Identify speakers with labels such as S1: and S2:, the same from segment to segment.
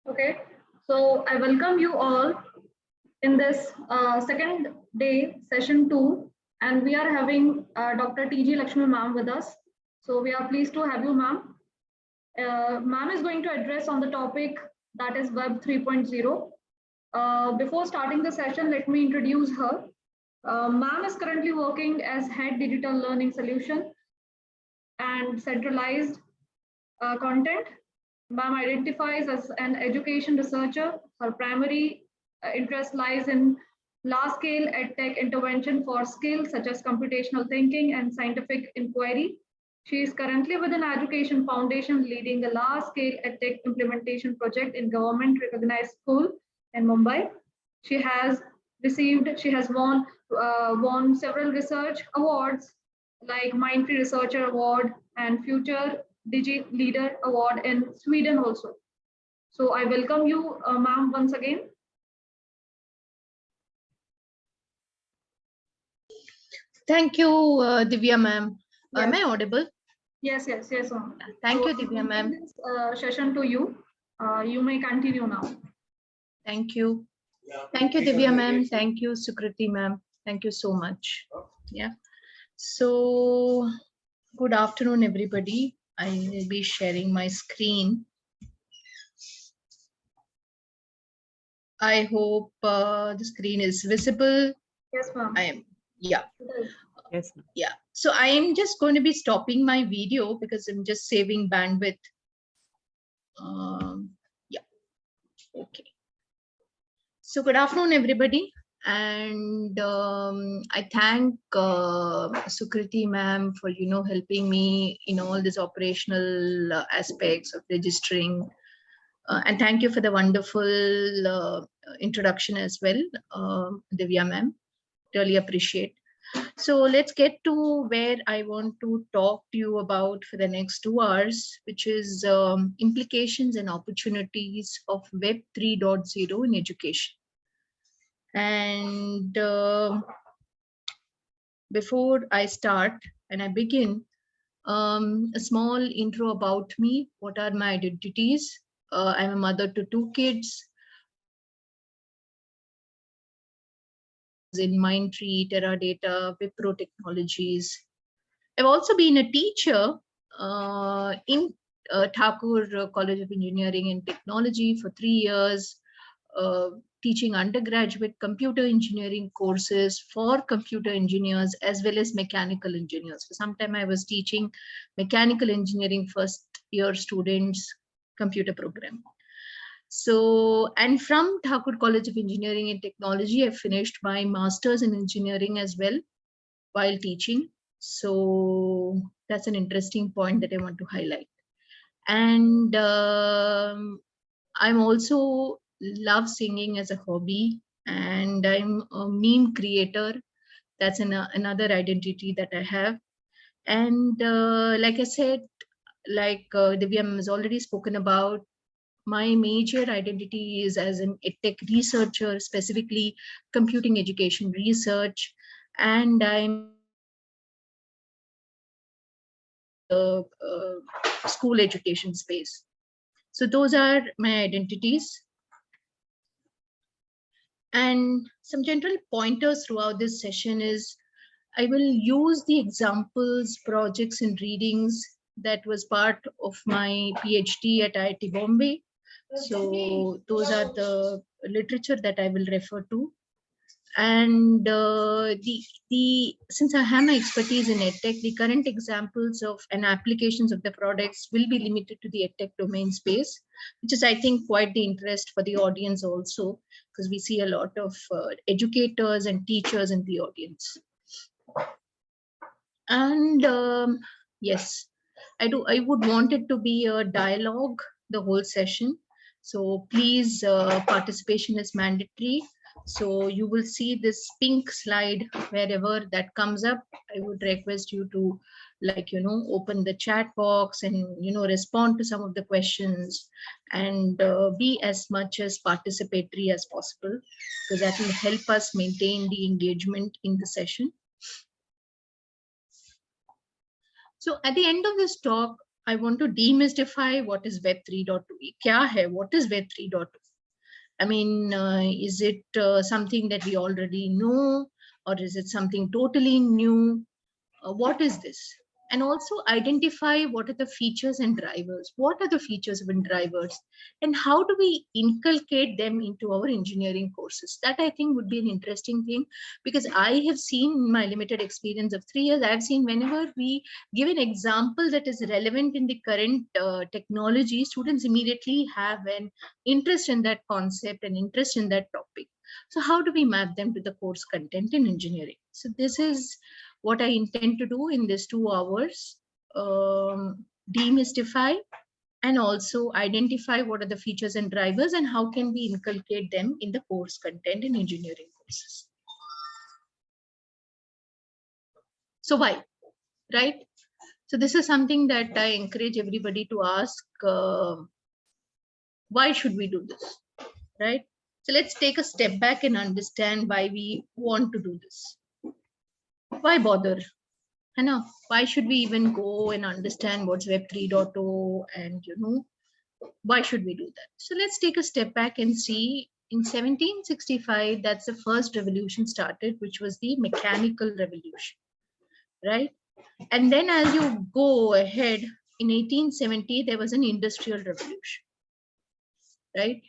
S1: Okay, so I welcome you all in this second day, session 2, and we are having Dr. T.G. Lakshmi ma'am with us. So we are pleased to have you, ma'am. Ma'am is going to address on the topic that is Web 3.0. Before starting the session, let me introduce her. Ma'am is currently working as Head Digital Learning Solution and Centralized Content. Ma'am identifies as an education researcher. Her primary interest lies in large-scale EdTech intervention for skills such as computational thinking and scientific inquiry. She is currently with an education foundation leading a large-scale EdTech implementation project in government-recognized school in Mumbai. She has won several research awards like Mindtree Researcher Award and Future Digi Leader Award in Sweden also. So I welcome you, ma'am, once again.
S2: Thank you, Divya ma'am.
S1: Yes.
S2: Am I audible?
S1: Yes, ma'am.
S2: Thank you, Divya ma'am.
S1: Session to you. You may continue now.
S2: Thank you. Thank you, Divya ma'am. Thank you, Sukriti ma'am. Thank you so much. Yeah. So, good afternoon, everybody. I will be sharing my screen. I hope the screen is visible.
S1: Yes, ma'am.
S2: I am. Yeah.
S1: Yes.
S2: Yeah. So I am just going to be stopping my video because I'm just saving bandwidth. Yeah. Okay. So good afternoon, everybody. And I thank Sukriti ma'am for, helping me in all these operational aspects of registering. And thank you for the wonderful introduction as well, Divya ma'am. Really appreciate. So let's get to where I want to talk to you about for the next 2 hours, which is implications and opportunities of Web 3.0 in education. And before I start and I begin, a small intro about me. What are my identities? I'm a mother to 2 kids. In Mindtree, Teradata, Wipro Technologies. I've also been a teacher in Thakur College of Engineering and Technology for 3 years, teaching undergraduate computer engineering courses for computer engineers as well as mechanical engineers. For some time, I was teaching mechanical engineering first year students computer program. So, and from Thakur College of Engineering and Technology, I finished my master's in engineering as well while teaching. So that's an interesting point that I want to highlight. And I'm also love singing as a hobby, and I'm a meme creator. That's another identity that I have. And like I said, like Divya has already spoken about, my major identity is as an EdTech researcher, specifically computing education research, and I'm school education space. So those are my identities. And some general pointers throughout this session is I will use the examples, projects, and readings that was part of my PhD at IIT Bombay. So those are the literature that I will refer to. And since I have my expertise in EdTech, the current examples of and applications of the products will be limited to the EdTech domain space, which is, I think, quite the interest for the audience also, because we see a lot of educators and teachers in the audience. And yes, I would want it to be a dialogue the whole session. So please, participation is mandatory. So you will see this pink slide wherever that comes up. I would request you to, like, open the chat box and, respond to some of the questions and be as much as participatory as possible, because that will help us maintain the engagement in the session. So at the end of this talk, I want to demystify what is Web 3.2. Kya hai? What is Web 3.2? I mean, is it something that we already know, or is it something totally new? What is this? And also identify what are the features and drivers. What are the features and drivers, and how do we inculcate them into our engineering courses? That I think would be an interesting thing, because I have seen in my limited experience of 3 years, I've seen whenever we give an example that is relevant in the current technology, students immediately have an interest in that concept and interest in that topic. So how do we map them to the course content in engineering? So this is what I intend to do in this 2 hours, demystify and also identify what are the features and drivers and how can we inculcate them in the course content in engineering courses. So why, right? So this is something that I encourage everybody to ask, why should we do this, right? So let's take a step back and understand why we want to do this. Why bother? Why should we even go and understand what's Web 3.0 and why should we do that? So let's take a step back and see in 1765, that's the first revolution started, which was the mechanical revolution, right? And then as you go ahead, in 1870, there was an industrial revolution, right?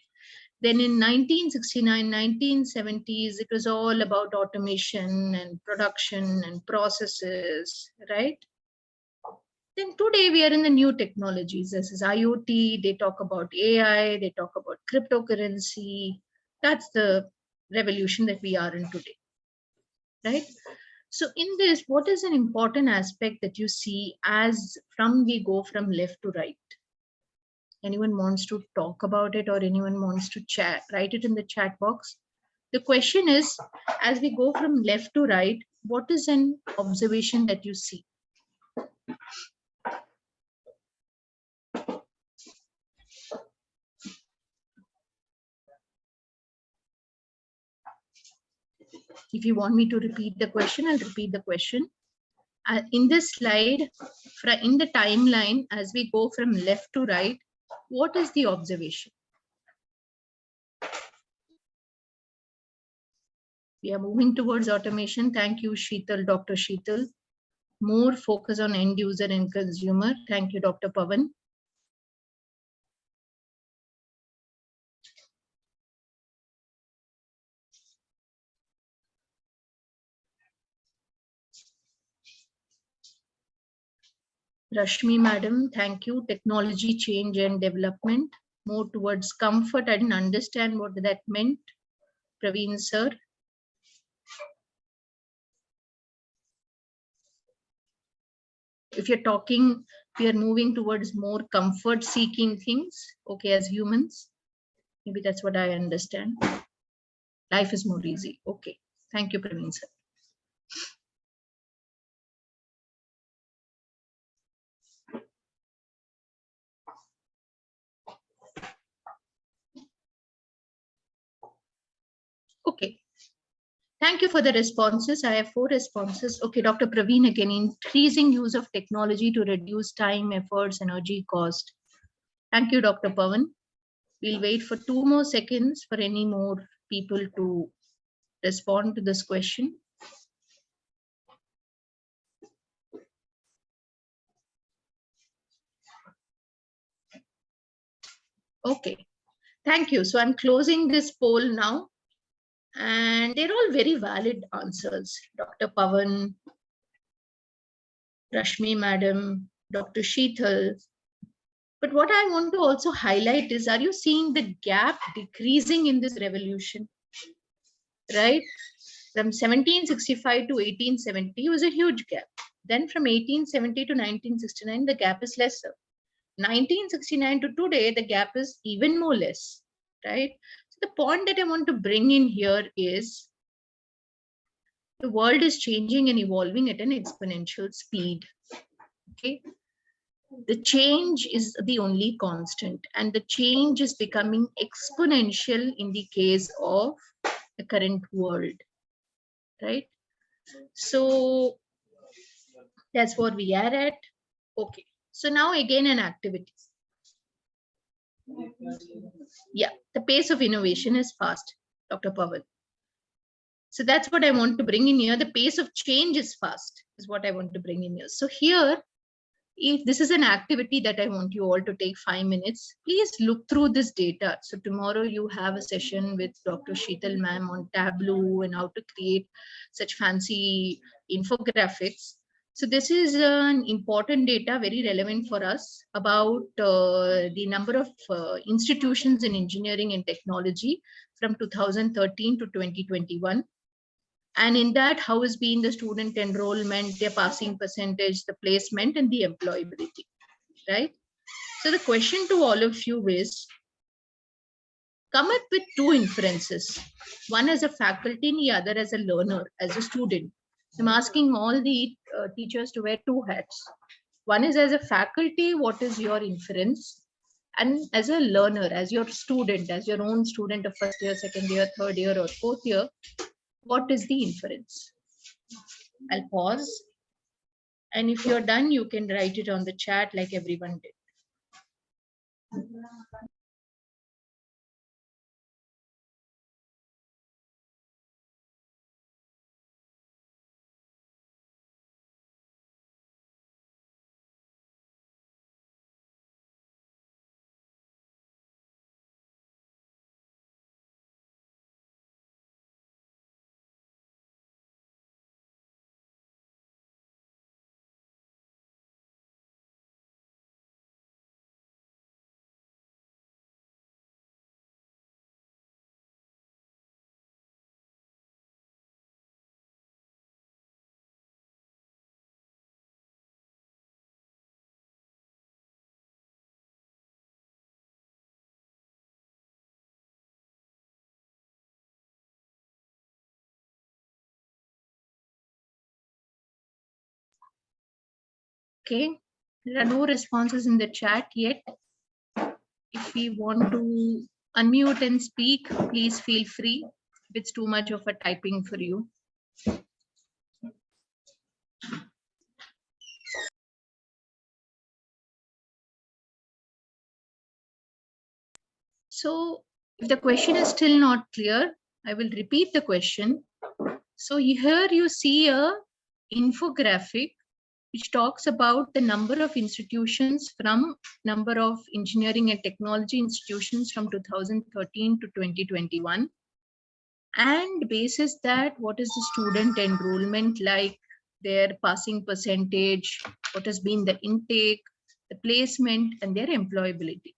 S2: Then in 1969, 1970s, it was all about automation and production and processes, right? Then today we are in the new technologies. This is IoT, they talk about AI, they talk about cryptocurrency. That's the revolution that we are in today, right? So in this, what is an important aspect that you see as we go from left to right? Anyone wants to talk about it, or anyone wants to chat, write it in the chat box. The question is, as we go from left to right, what is an observation that you see? If you want me to repeat the question, I'll repeat the question. In this slide, in the timeline, as we go from left to right, what is the observation? We are moving towards automation. Thank you, Sheetal, Dr. Sheetal. More focus on end user and consumer. Thank you, Dr. Pavan. Rashmi Madam, thank you. Technology change and development. More towards comfort. I didn't understand what that meant. Praveen sir. If you're talking, we are moving towards more comfort seeking things, okay, as humans. Maybe that's what I understand. Life is more easy. Okay. Thank you, Praveen sir. Okay. Thank you for the responses. I have 4 responses. Okay, Dr. Praveen again, increasing use of technology to reduce time, efforts, energy cost. Thank you, Dr. Pavan. We'll wait for 2 more seconds for any more people to respond to this question. Okay, thank you. So I'm closing this poll now. And they're all very valid answers. Dr. Pavan, Rashmi Madam, Dr. Sheetal. But what I want to also highlight is, are you seeing the gap decreasing in this revolution? Right? From 1765 to 1870 was a huge gap. Then from 1870 to 1969, the gap is lesser. 1969 to today, the gap is even more less, right? So the point that I want to bring in here is the world is changing and evolving at an exponential speed, okay? The change is the only constant, and the change is becoming exponential in the case of the current world, right? So that's what we are at. Okay, So now again an activity. Yeah, the pace of innovation is fast, Dr. Pawan. So that's what I want to bring in here. The pace of change is fast, is what I want to bring in here. So here, if this is an activity that I want you all to take 5 minutes, please look through this data. So tomorrow you have a session with Dr. Sheetal ma'am on Tableau and how to create such fancy infographics. So this is an important data, very relevant for us, about the number of institutions in engineering and technology from 2013 to 2021. And in that, how has been the student enrollment, their passing percentage, the placement, and the employability, right? So the question to all of you is, come up with two inferences, one as a faculty and the other as a learner, as a student. I'm asking all the teachers to wear two hats. One is as a faculty, what is your inference? And as a learner, as your student, as your own student of first year, second year, third year, or fourth year, what is the inference? I'll pause. And if you're done, you can write it on the chat like everyone did. Okay, there are no responses in the chat yet. If we want to unmute and speak, please feel free. If it's too much of a typing for you. So if the question is still not clear, I will repeat the question. So here you see a infographic which talks about the number of institutions from number of engineering and technology institutions from 2013 to 2021. And basis that, what is the student enrollment like, their passing percentage, what has been the intake, the placement, and their employability.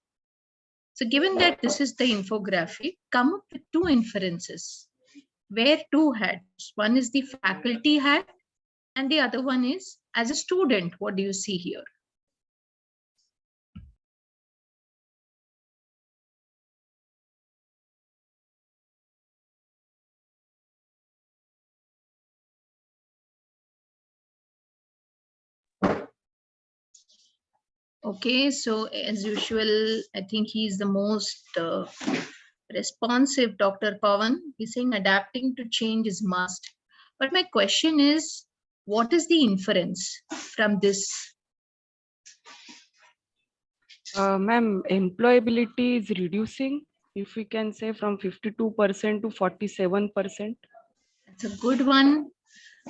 S2: So given that this is the infographic, come up with two inferences. Wear two hats. One is the faculty hat, and the other one is as a student. What do you see here? Okay, so as usual, I think he's the most responsive, Dr. Pawan. He's saying adapting to change is must. But my question is, what is the inference from this?
S3: Ma'am, employability is reducing, if we can say, from 52% to 47%.
S2: That's a good one.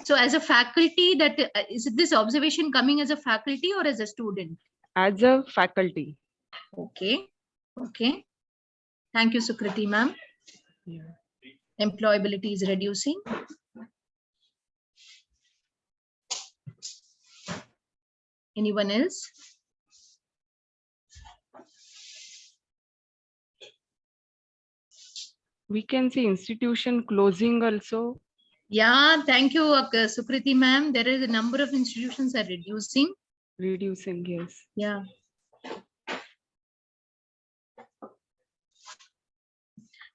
S2: So as a faculty, that is this observation coming as a faculty or as a student?
S3: As a faculty.
S2: Okay. Okay. Thank you, Sukriti ma'am.
S3: Yeah.
S2: Employability is reducing. Anyone else?
S3: We can see institution closing also.
S2: Yeah, thank you, Sukriti ma'am. There is a number of institutions are reducing.
S3: Reducing, yes.
S2: Yeah.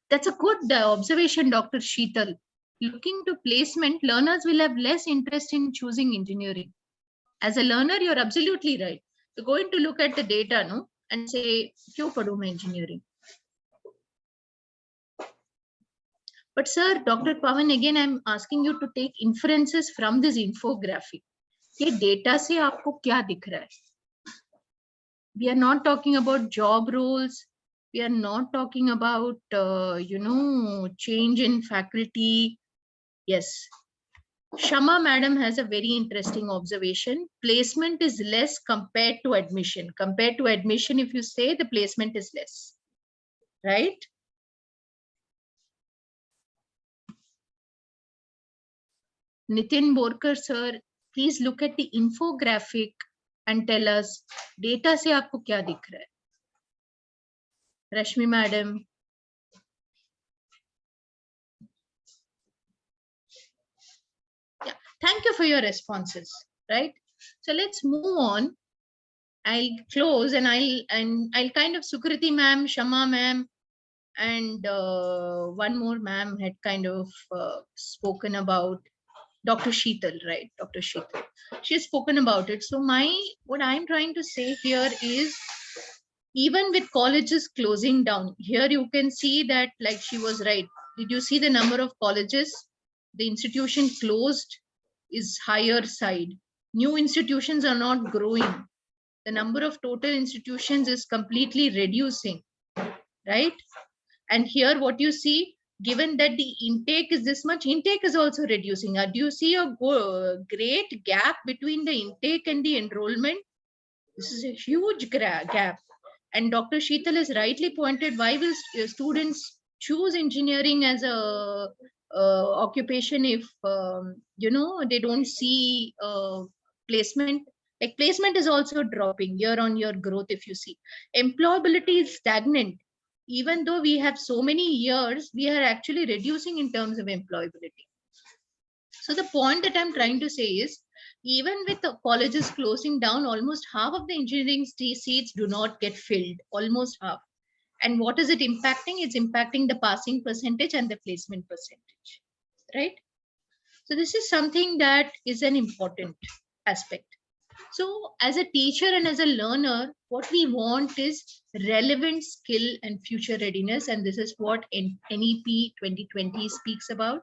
S2: That's a good observation, Dr. Sheetal. Looking to placement, learners will have less interest in choosing engineering. As a learner, you're absolutely right. You're going to look at the data, no, and say, "Kyun padhu main engineering?" But sir, Dr. Pawan, again, I'm asking you to take inferences from this infographic. ये data से आपको क्या दिख रहा है? We are not talking about job roles. We are not talking about, change in faculty. Yes. Shama madam has a very interesting observation. Placement is less compared to admission. Compared to admission, if you say, the placement is less, right? Nitin Borkar sir, please look at the infographic and tell us data से आपको क्या दिख रहा है? Rashmi madam. Yeah, thank you for your responses, right? So let's move on. I'll close and I'll kind of Sukriti ma'am, Shama ma'am, and one more ma'am had kind of spoken about Dr. Sheetal, right? Dr. Sheetal. She has spoken about it. So what I'm trying to say here is, even with colleges closing down, here you can see that, like, she was right. Did you see the number of colleges? The institution closed is higher side. New institutions are not growing. The number of total institutions is completely reducing, right? And here what you see, given that the intake is this much, intake is also reducing. Do you see a great gap between the intake and the enrollment? This is a huge gap. And Dr. Sheetal has rightly pointed, why will students choose engineering as a occupation if they don't see placement? Like, placement is also dropping year on year growth. If you see, employability is stagnant. Even though we have so many years, we are actually reducing in terms of employability. So the point that I'm trying to say is, even with the colleges closing down, almost half of the engineering seats do not get filled, almost half. And what is it impacting? It's impacting the passing percentage and the placement percentage, right? So this is something that is an important aspect. So as a teacher and as a learner, what we want is relevant skill and future readiness. And this is what NEP 2020 speaks about,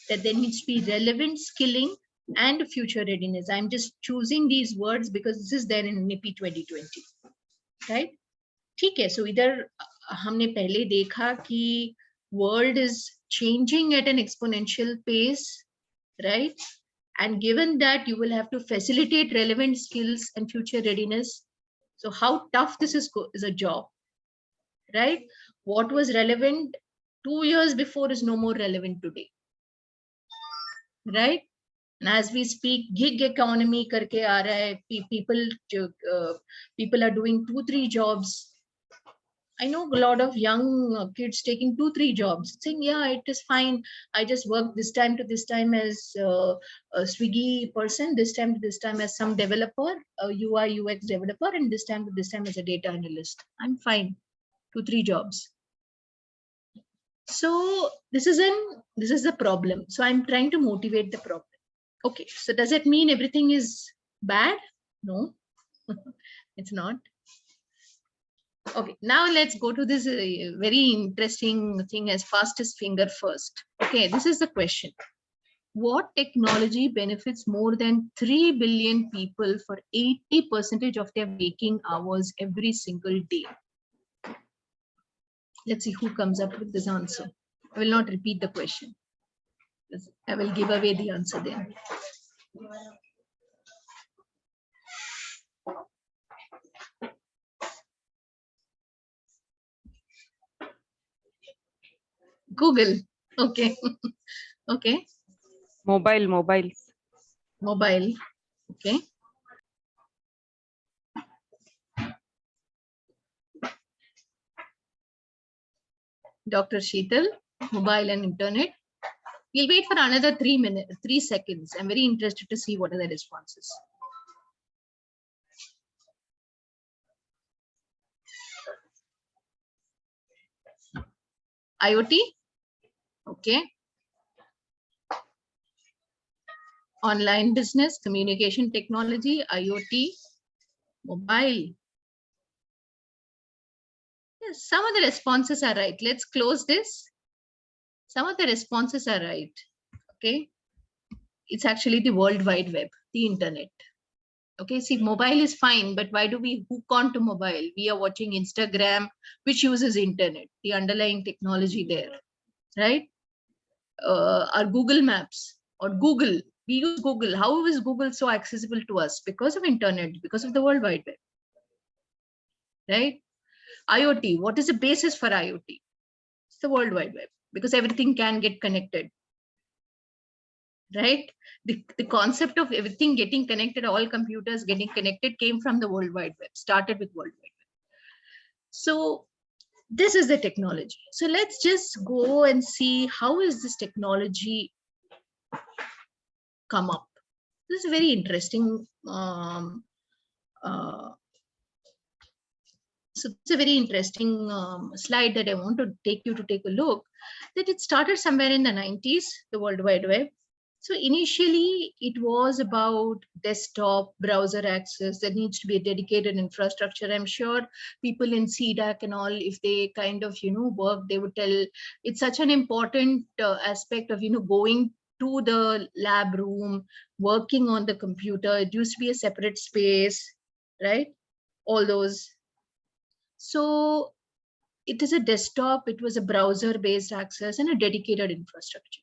S2: that there needs to be relevant skilling and future readiness. I'm just choosing these words because this is there in NEP 2020, right? ठीक है, so इधर हमने पहले देखा कि world is changing at an exponential pace, right? And given that you will have to facilitate relevant skills and future readiness, so how tough this is a job, right? What was relevant 2 years before is no more relevant today, right? And as we speak, gig economy karke aa raha hai. People are doing 2-3 jobs. I know a lot of young kids taking 2-3 jobs, saying, yeah, it is fine. I just work this time to this time as a Swiggy person, this time to this time as some developer, a UI UX developer, and this time to this time as a data analyst. I'm fine. 2-3 jobs. So this is the problem. So I'm trying to motivate the problem. Okay, so does it mean everything is bad? No, it's not. Okay, now let's go to this very interesting thing as fastest finger first. Okay, this is the question. What technology benefits more than 3 billion people for 80% of their waking hours every single day? Let's see who comes up with this answer. I will not repeat the question. I will give away the answer then. Google. Okay. Okay.
S3: Mobile.
S2: Okay. Dr. Sheetal, mobile and internet. We'll wait for another 3 seconds. I'm very interested to see what are the responses. IoT. Okay. Online business, communication technology, IoT, mobile. Yes, some of the responses are right. Let's close this. Some of the responses are right. Okay. It's actually the World Wide Web, the internet. Okay, see, mobile is fine, but why do we hook on to mobile? We are watching Instagram, which uses internet, the underlying technology there, right? Our Google Maps or Google, we use Google. How is Google so accessible to us? Because of internet, because of the World Wide Web, right? IoT, what is the basis for IoT? It's the World Wide Web, because everything can get connected, right? The concept of everything getting connected, all computers getting connected, came from the World Wide Web, started with World Wide Web. So this is the technology. So let's just go and see how is this technology come up. This is a very interesting so it's a very interesting slide that I want to take you to take a look, that it started somewhere in the 90s, the World Wide Web. So initially it was about desktop browser access. There needs to be a dedicated infrastructure. I'm sure people in CDAC and all, if they kind of, work, they would tell it's such an important aspect of, going to the lab room, working on the computer. It used to be a separate space, right? All those. So it is a desktop, it was a browser-based access and a dedicated infrastructure.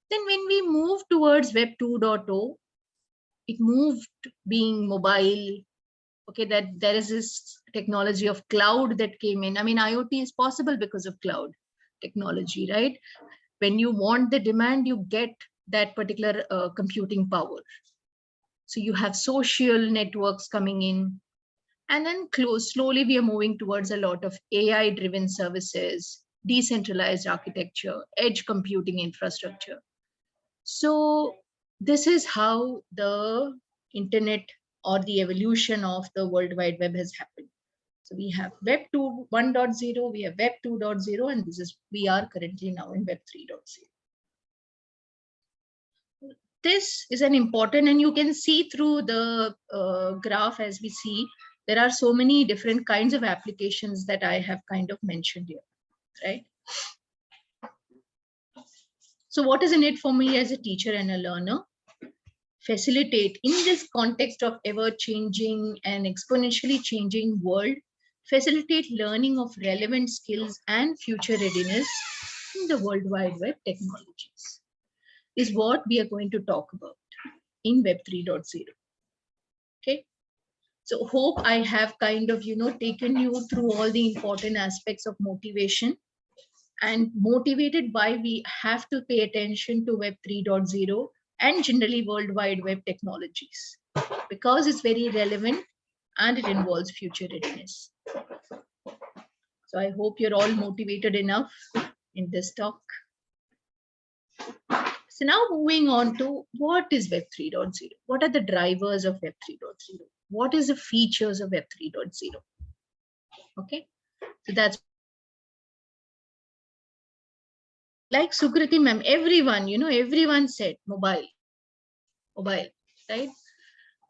S2: Then when we moved towards Web 2.0, it moved being mobile. Okay, that there is this technology of cloud that came in. I mean, IoT is possible because of cloud technology, right? When you want the demand, you get that particular computing power. So you have social networks coming in. And then slowly we are moving towards a lot of AI-driven services, decentralized architecture, edge computing infrastructure. So this is how the internet or the evolution of the World Wide Web has happened. So we have Web 1.0, we have Web 2.0, and we are currently now in Web 3.0. This is an important, and you can see through the graph as we see, there are so many different kinds of applications that I have kind of mentioned here, right? So what is in it for me as a teacher and a learner? Facilitate in this context of ever-changing and exponentially changing world, facilitate learning of relevant skills and future readiness in the World Wide Web technologies is what we are going to talk about in Web 3.0. Okay. So hope I have kind of, taken you through all the important aspects of motivation, and motivated why we have to pay attention to Web 3.0 and generally World Wide Web technologies, because it's very relevant and it involves future readiness. So I hope you're all motivated enough in this talk. So now moving on to what is Web 3.0? What are the drivers of Web 3.0? What is the features of Web 3.0? Okay, so that's like Sukriti ma'am, everyone, everyone said mobile, right?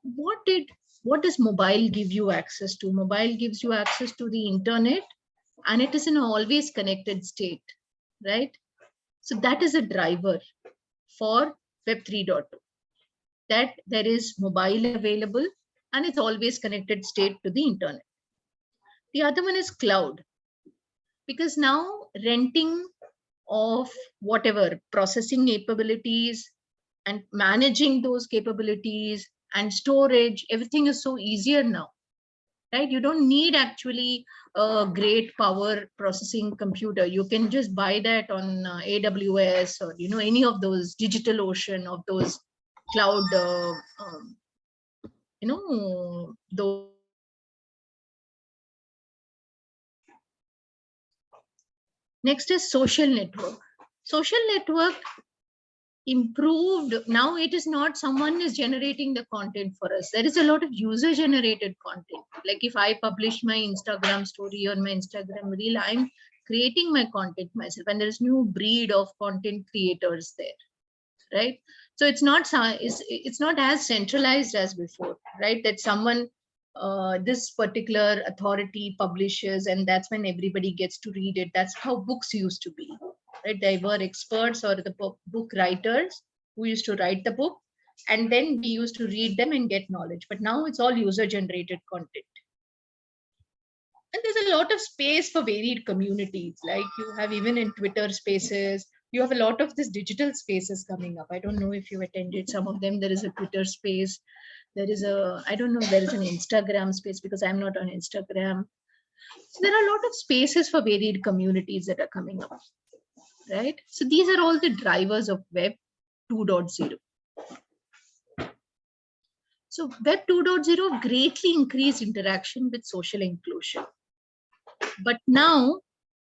S2: What does mobile give you access to? Mobile gives you access to the internet, and it is in an always connected state, right? So that is a driver for Web 3.0, that there is mobile available and it's always connected state to the internet. The other one is cloud, because now renting of whatever processing capabilities and managing those capabilities and storage, everything is so easier now, right? You don't need actually a great power processing computer. You can just buy that on AWS or any of those DigitalOcean, of those cloud those. Next is social network. Social network improved. Now it is not someone is generating the content for us. There is a lot of user generated content. Like if I publish my Instagram story or my Instagram reel, I'm creating my content myself, and there is new breed of content creators there, right? So it's not as centralized as before, right? That someone this particular authority publishes, and that's when everybody gets to read it. That's how books used to be, right? They were experts or the book writers who used to write the book, And then we used to read them and get knowledge. But now it's all user-generated content. And there's a lot of space for varied communities. Like you have even in Twitter spaces, you have a lot of this digital spaces coming up. I don't know if you attended some of them. There is a Twitter space. There is a, I don't know, there is an Instagram space because I'm not on Instagram. So there are a lot of spaces for varied communities that are coming up, right? So these are all the drivers of Web 2.0. So Web 2.0 greatly increased interaction with social inclusion. But now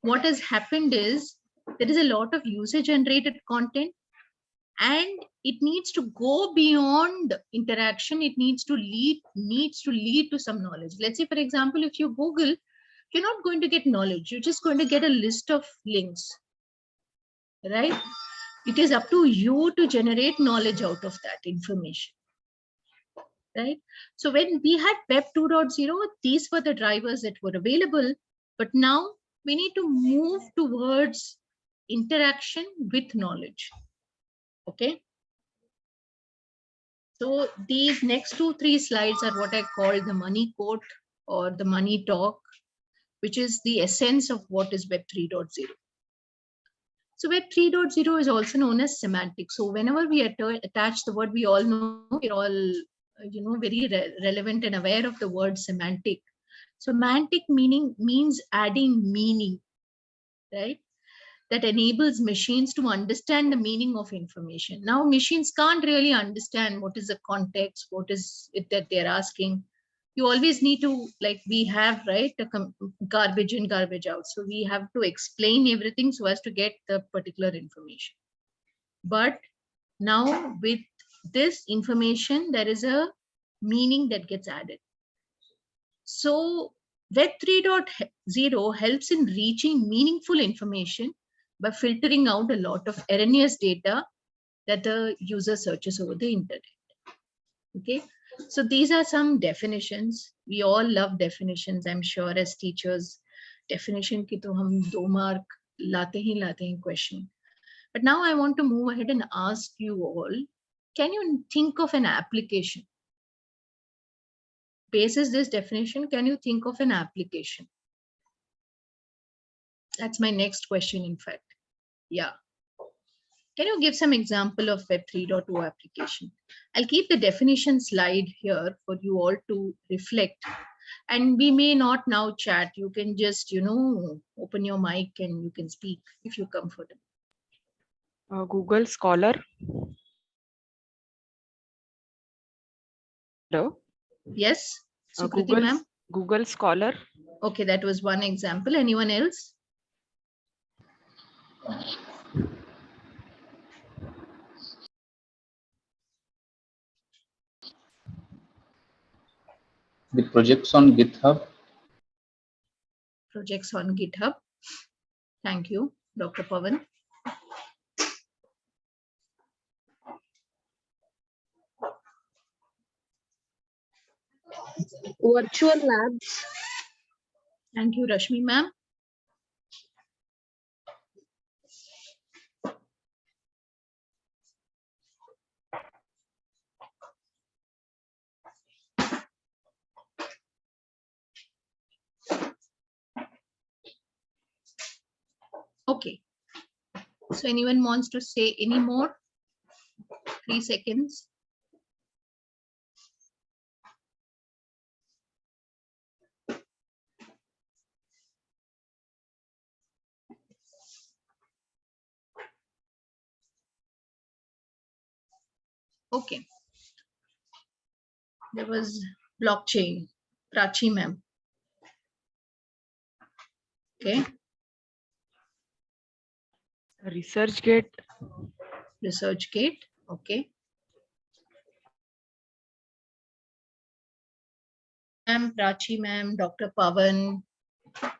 S2: what has happened is there is a lot of user-generated content, and it needs to go beyond interaction. It needs to lead to some knowledge. Let's say, for example, if you Google, you're not going to get knowledge. You're just going to get a list of links, right? It is up to you to generate knowledge out of that information, right? So when we had Web 2.0, these were the drivers that were available. But now we need to move towards interaction with knowledge. Okay. So these next 2-3 slides are what I call the money quote or the money talk, which is the essence of what is Web 3.0. So Web 3.0 is also known as semantic. So whenever we attach the word, we all know, we're all very relevant and aware of the word semantic. Semantic meaning means adding meaning, right? That enables machines to understand the meaning of information. Now, machines can't really understand what is the context, what is it that they're asking. You always need to, like we have, right, garbage in, garbage out. So we have to explain everything so as to get the particular information. But now with this information, there is a meaning that gets added. So Web 3.0 helps in reaching meaningful information by filtering out a lot of erroneous data that the user searches over the internet. Okay, so these are some definitions. We all love definitions, I'm sure, as teachers. Definition ki to hum 2 mark late hain question. But now I want to move ahead and ask you all, can you think of an application? Basis this definition, can you think of an application? That's my next question, in fact. Yeah. Can you give some example of Web 3.0 application? I'll keep the definition slide here for you all to reflect. And we may not now chat. You can just, open your mic and you can speak if you're comfortable.
S3: Google Scholar. Hello?
S2: Yes, Sukriti ma'am?
S3: Google Scholar.
S2: Okay, that was one example. Anyone else?
S4: The projects on GitHub.
S2: Projects on GitHub. Thank you, Dr. Pawan.
S5: Virtual labs.
S2: Thank you, Rashmi ma'am. Okay. So anyone wants to say any more? 3 seconds. Okay. There was blockchain, Prachi ma'am. Okay.
S3: ResearchGate.
S2: ResearchGate. Okay. Ma'am, Prachi ma'am, Dr. Pawan,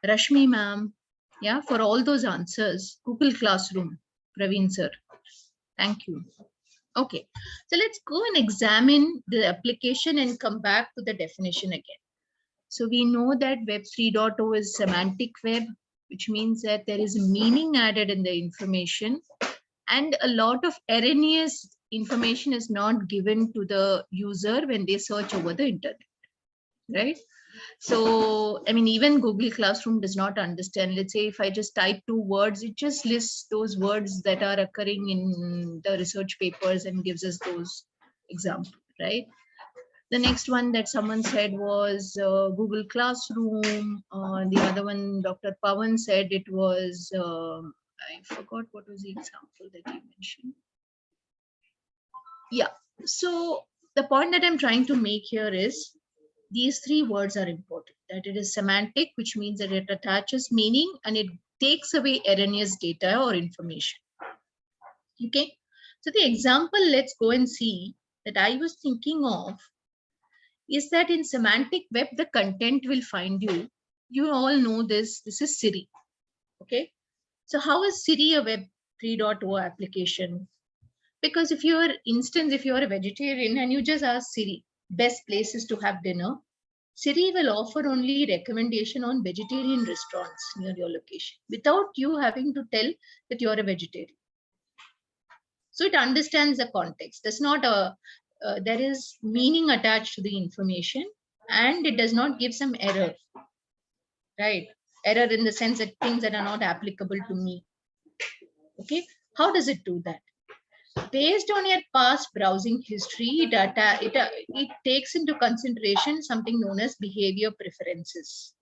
S2: Rashmi ma'am. Yeah, for all those answers. Google Classroom, Praveen sir. Thank you. Okay, so let's go and examine the application and come back to the definition again. So we know that Web 3.0 is semantic web, which means that there is meaning added in the information, and a lot of erroneous information is not given to the user when they search over the internet, right? So, I mean, even Google Classroom does not understand. Let's say if I just type 2 words, it just lists those words that are occurring in the research papers and gives us those examples, right? The next one that someone said was Google Classroom. The other one, Dr. Pawan said it was, I forgot what was the example that you mentioned. Yeah, so the point that I'm trying to make here is these 3 words are important. That it is semantic, which means that it attaches meaning and it takes away erroneous data or information. Okay, so the example, let's go and see that I was thinking of is that in semantic web, the content will find you. You all know this. This is Siri. Okay, so how is Siri a Web 3.0 application? Because if you're a vegetarian and you just ask Siri, best places to have dinner, Siri will offer only recommendation on vegetarian restaurants near your location without you having to tell that you're a vegetarian. So it understands the context. There's not there is meaning attached to the information and it does not give some error, right? Error in the sense that things that are not applicable to me. Okay, how does it do that? Based on your past browsing history, it takes into consideration something known as behavior preferences,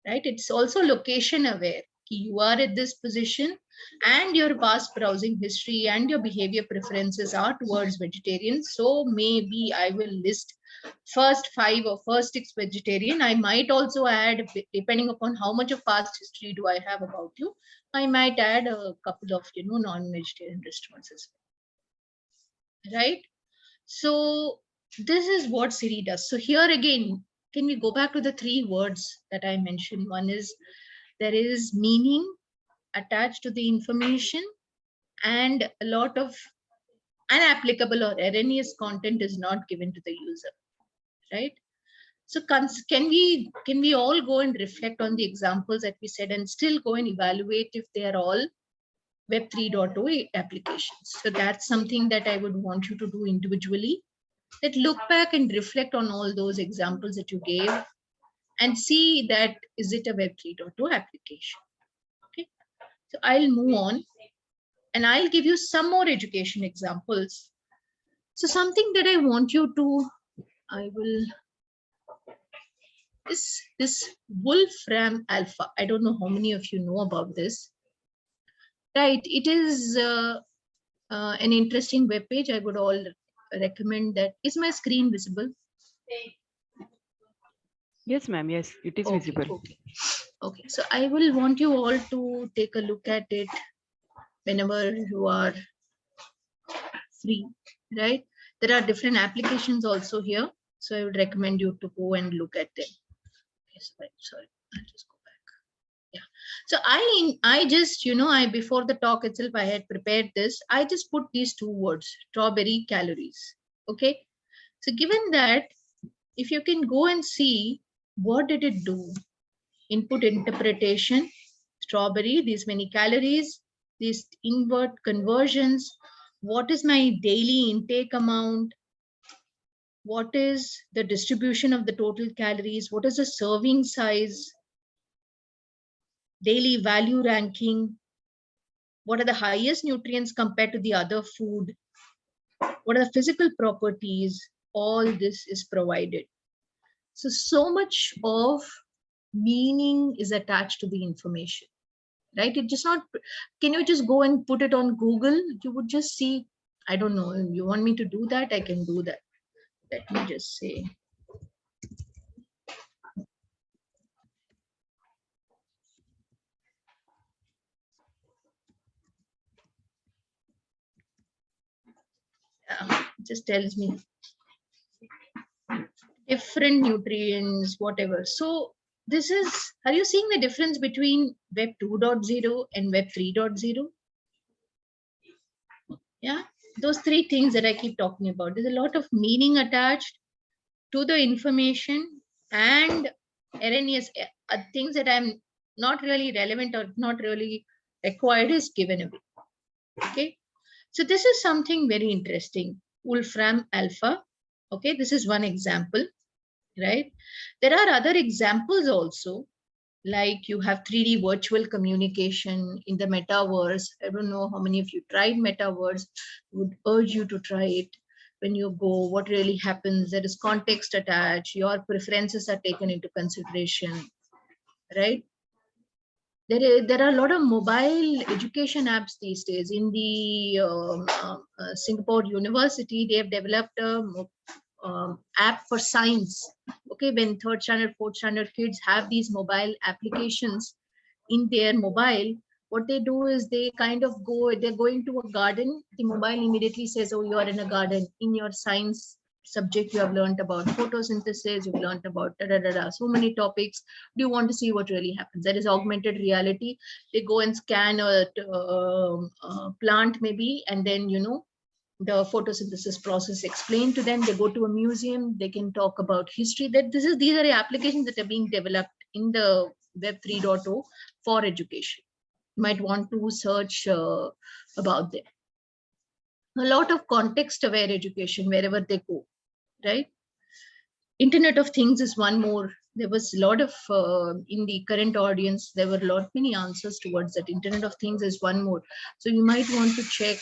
S2: right? It's also location aware. You are at this position and your past browsing history and your behavior preferences are towards vegetarians. So maybe I will list first 5 or first 6 vegetarian. I might also add, depending upon how much of past history do I have about you, I might add a couple of, non-vegetarian restaurants as well, right? So this is what Siri does. So here again, can we go back to the 3 words that I mentioned? One is there is meaning attached to the information and a lot of unapplicable or erroneous content is not given to the user, right? So can we all go and reflect on the examples that we said and still go and evaluate if they are all Web 3.0 applications? So that's something that I would want you to do individually. That look back and reflect on all those examples that you gave and see that is it a Web 3.0 application. Okay, so I'll move on and I'll give you some more education examples. So something that I want you to, this Wolfram Alpha. I don't know how many of you know about this. Right, it is an interesting web page. I would all recommend that. Is my screen visible?
S3: Yes, ma'am. Yes, it is visible.
S2: Okay. So I will want you all to take a look at it whenever you are free, right? There are different applications also here. So I would recommend you to go and look at them. Okay, sorry. I'll just go back. Yeah. So I just, before the talk itself, I had prepared this. I just put these 2 words, strawberry calories. Okay. So given that, if you can go and see, what did it do? Input interpretation, strawberry, these many calories, these invert conversions, what is my daily intake amount, what is the distribution of the total calories, what is the serving size, daily value ranking, what are the highest nutrients compared to the other food, what are the physical properties, all this is provided. So much of meaning is attached to the information, right? It just not, can you just go and put it on Google? You would just see, I don't know, you want me to do that? I can do that. Let me just say. Just tells me different nutrients, whatever. So this is, are you seeing the difference between Web 2.0 and Web 3.0? Yeah, those 3 things that I keep talking about. There's a lot of meaning attached to the information and erroneous things that I'm not really relevant or not really required is given away. Okay, So this is something very interesting. Wolfram Alpha. Okay, this is one example, right? There are other examples also, like you have 3D virtual communication in the metaverse. I don't know how many of you tried metaverse. Would urge you to try it. When you go, what really happens? There is context attached. Your preferences are taken into consideration, right? There are a lot of mobile education apps these days. In the Singapore University, they have developed a app for science. Okay, when third standard, fourth standard kids have these mobile applications in their mobile, what they do is they kind of they're going to a garden. The mobile immediately says, oh, you are in a garden. In your science subject, you have learned about photosynthesis, you've learned about so many topics. Do you want to see what really happens? That is augmented reality. They go and scan a plant maybe, and then, the photosynthesis process explained to them. They go to a museum, they can talk about history. These are the applications that are being developed in the Web 3.0 for education. You might want to search about them. A lot of context aware education wherever they go, right? Internet of Things is one more. There was a lot of, in the current audience, there were many answers towards that. Internet of Things is one more. So you might want to check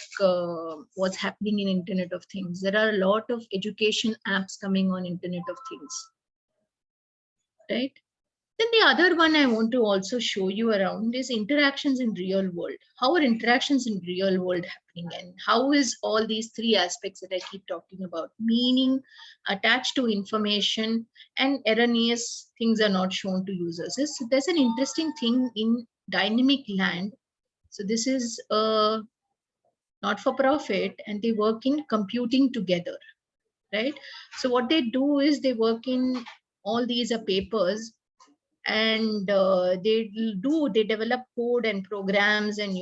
S2: what's happening in Internet of Things. There are a lot of education apps coming on Internet of Things, right? Then the other one I want to also show you around is interactions in real world. How are interactions in real world happening, and how is all these three aspects that I keep talking about, meaning attached to information and erroneous things are not shown to users. There's an interesting thing in dynamic land. So this is a not for profit, and they work in computing together, right? So what they do is they work in all these are papers, and they develop code and programs, and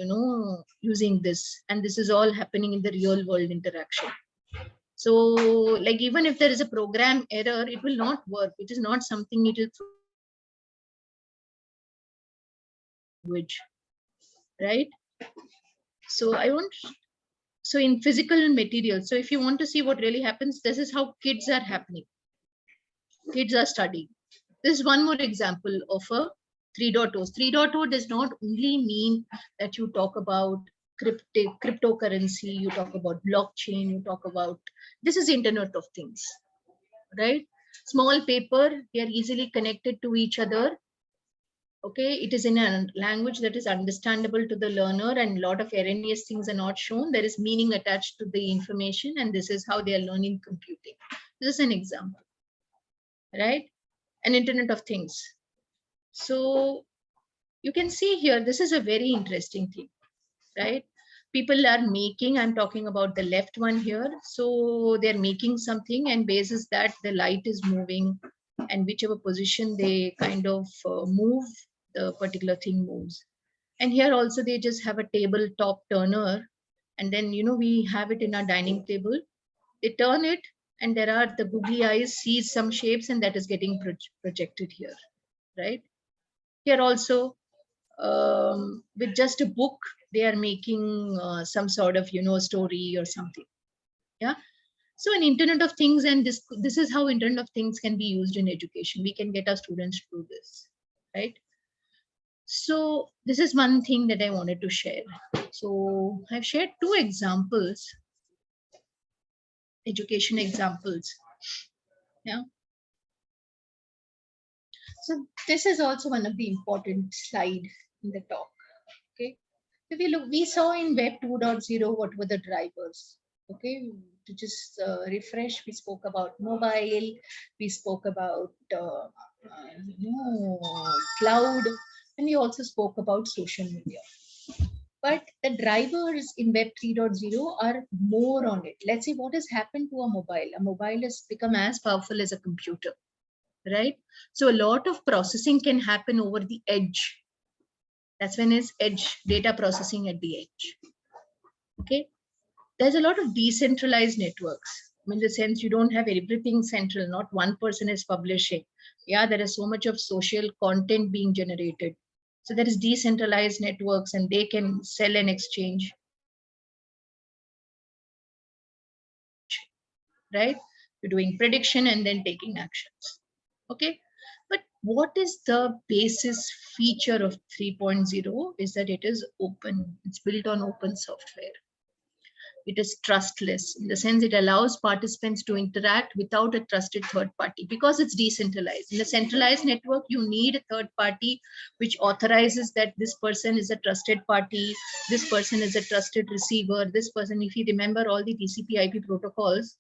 S2: using this, and this is all happening in the real world interaction. So like, even if there is a program error, it will not work. It is not something it is language, right? So in physical material, so if you want to see what really happens, this is how kids are happening. Kids are studying. This is one more example of a 3.0. 3.0 does not only mean that you talk about cryptocurrency, you talk about blockchain, you talk about, this is Internet of Things, right? Small paper, they are easily connected to each other. Okay, it is in a language that is understandable to the learner, and a lot of erroneous things are not shown. There is meaning attached to the information, and this is how they are learning computing. This is an example, right? An Internet of Things. So you can see here, this is a very interesting thing, right? People are making, I'm talking about the left one here. So they're making something, and basis that the light is moving, and whichever position they kind of move, the particular thing moves. And here also they just have a tabletop turner, and then we have it in our dining table. They turn it, and there are the googly eyes sees some shapes, and that is getting projected here, right? Here also, with just a book, they are making some sort of story or something. Yeah. So an Internet of Things, and this is how Internet of Things can be used in education. We can get our students to do this, right? So this is one thing that I wanted to share. So I've shared two examples, education examples. Yeah. So this is also one of the important slide in the talk. Okay. If you look, we saw in Web 2.0 what were the drivers. Okay, to just refresh, we spoke about mobile, we spoke about cloud, and we also spoke about social media. But the drivers in Web 3.0 are more on it. Let's see what has happened to a mobile. A mobile has become as powerful as a computer, right? So a lot of processing can happen over the edge. That's when it's edge, data processing at the edge. Okay. There's a lot of decentralized networks. In the sense, you don't have everything central, not one person is publishing. Yeah, there is so much of social content being generated. So there is decentralized networks, and they can sell and exchange. right? You're doing prediction and then taking actions. Okay. But what is the basis feature of 3.0 is that it is open. It's built on open software. It is trustless in the sense it allows participants to interact without a trusted third party because it's decentralized. In a centralized network, you need a third party which authorizes that this person is a trusted party, this person is a trusted receiver, this person, if you remember all the TCP/IP protocols,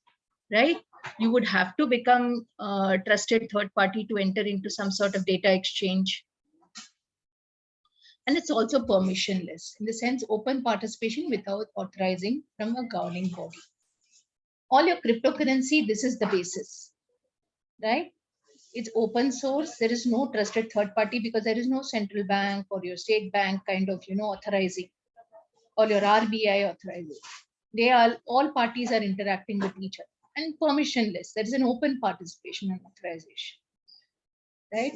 S2: right? You would have to become a trusted third party to enter into some sort of data exchange. And it's also permissionless in the sense open participation without authorizing from a governing body. All your cryptocurrency, this is the basis, right? It's open source. There is no trusted third party because there is no central bank or your state bank kind of, authorizing, or your RBI authorizing. They are, all parties are interacting with each other and permissionless. There is an open participation and authorization, right?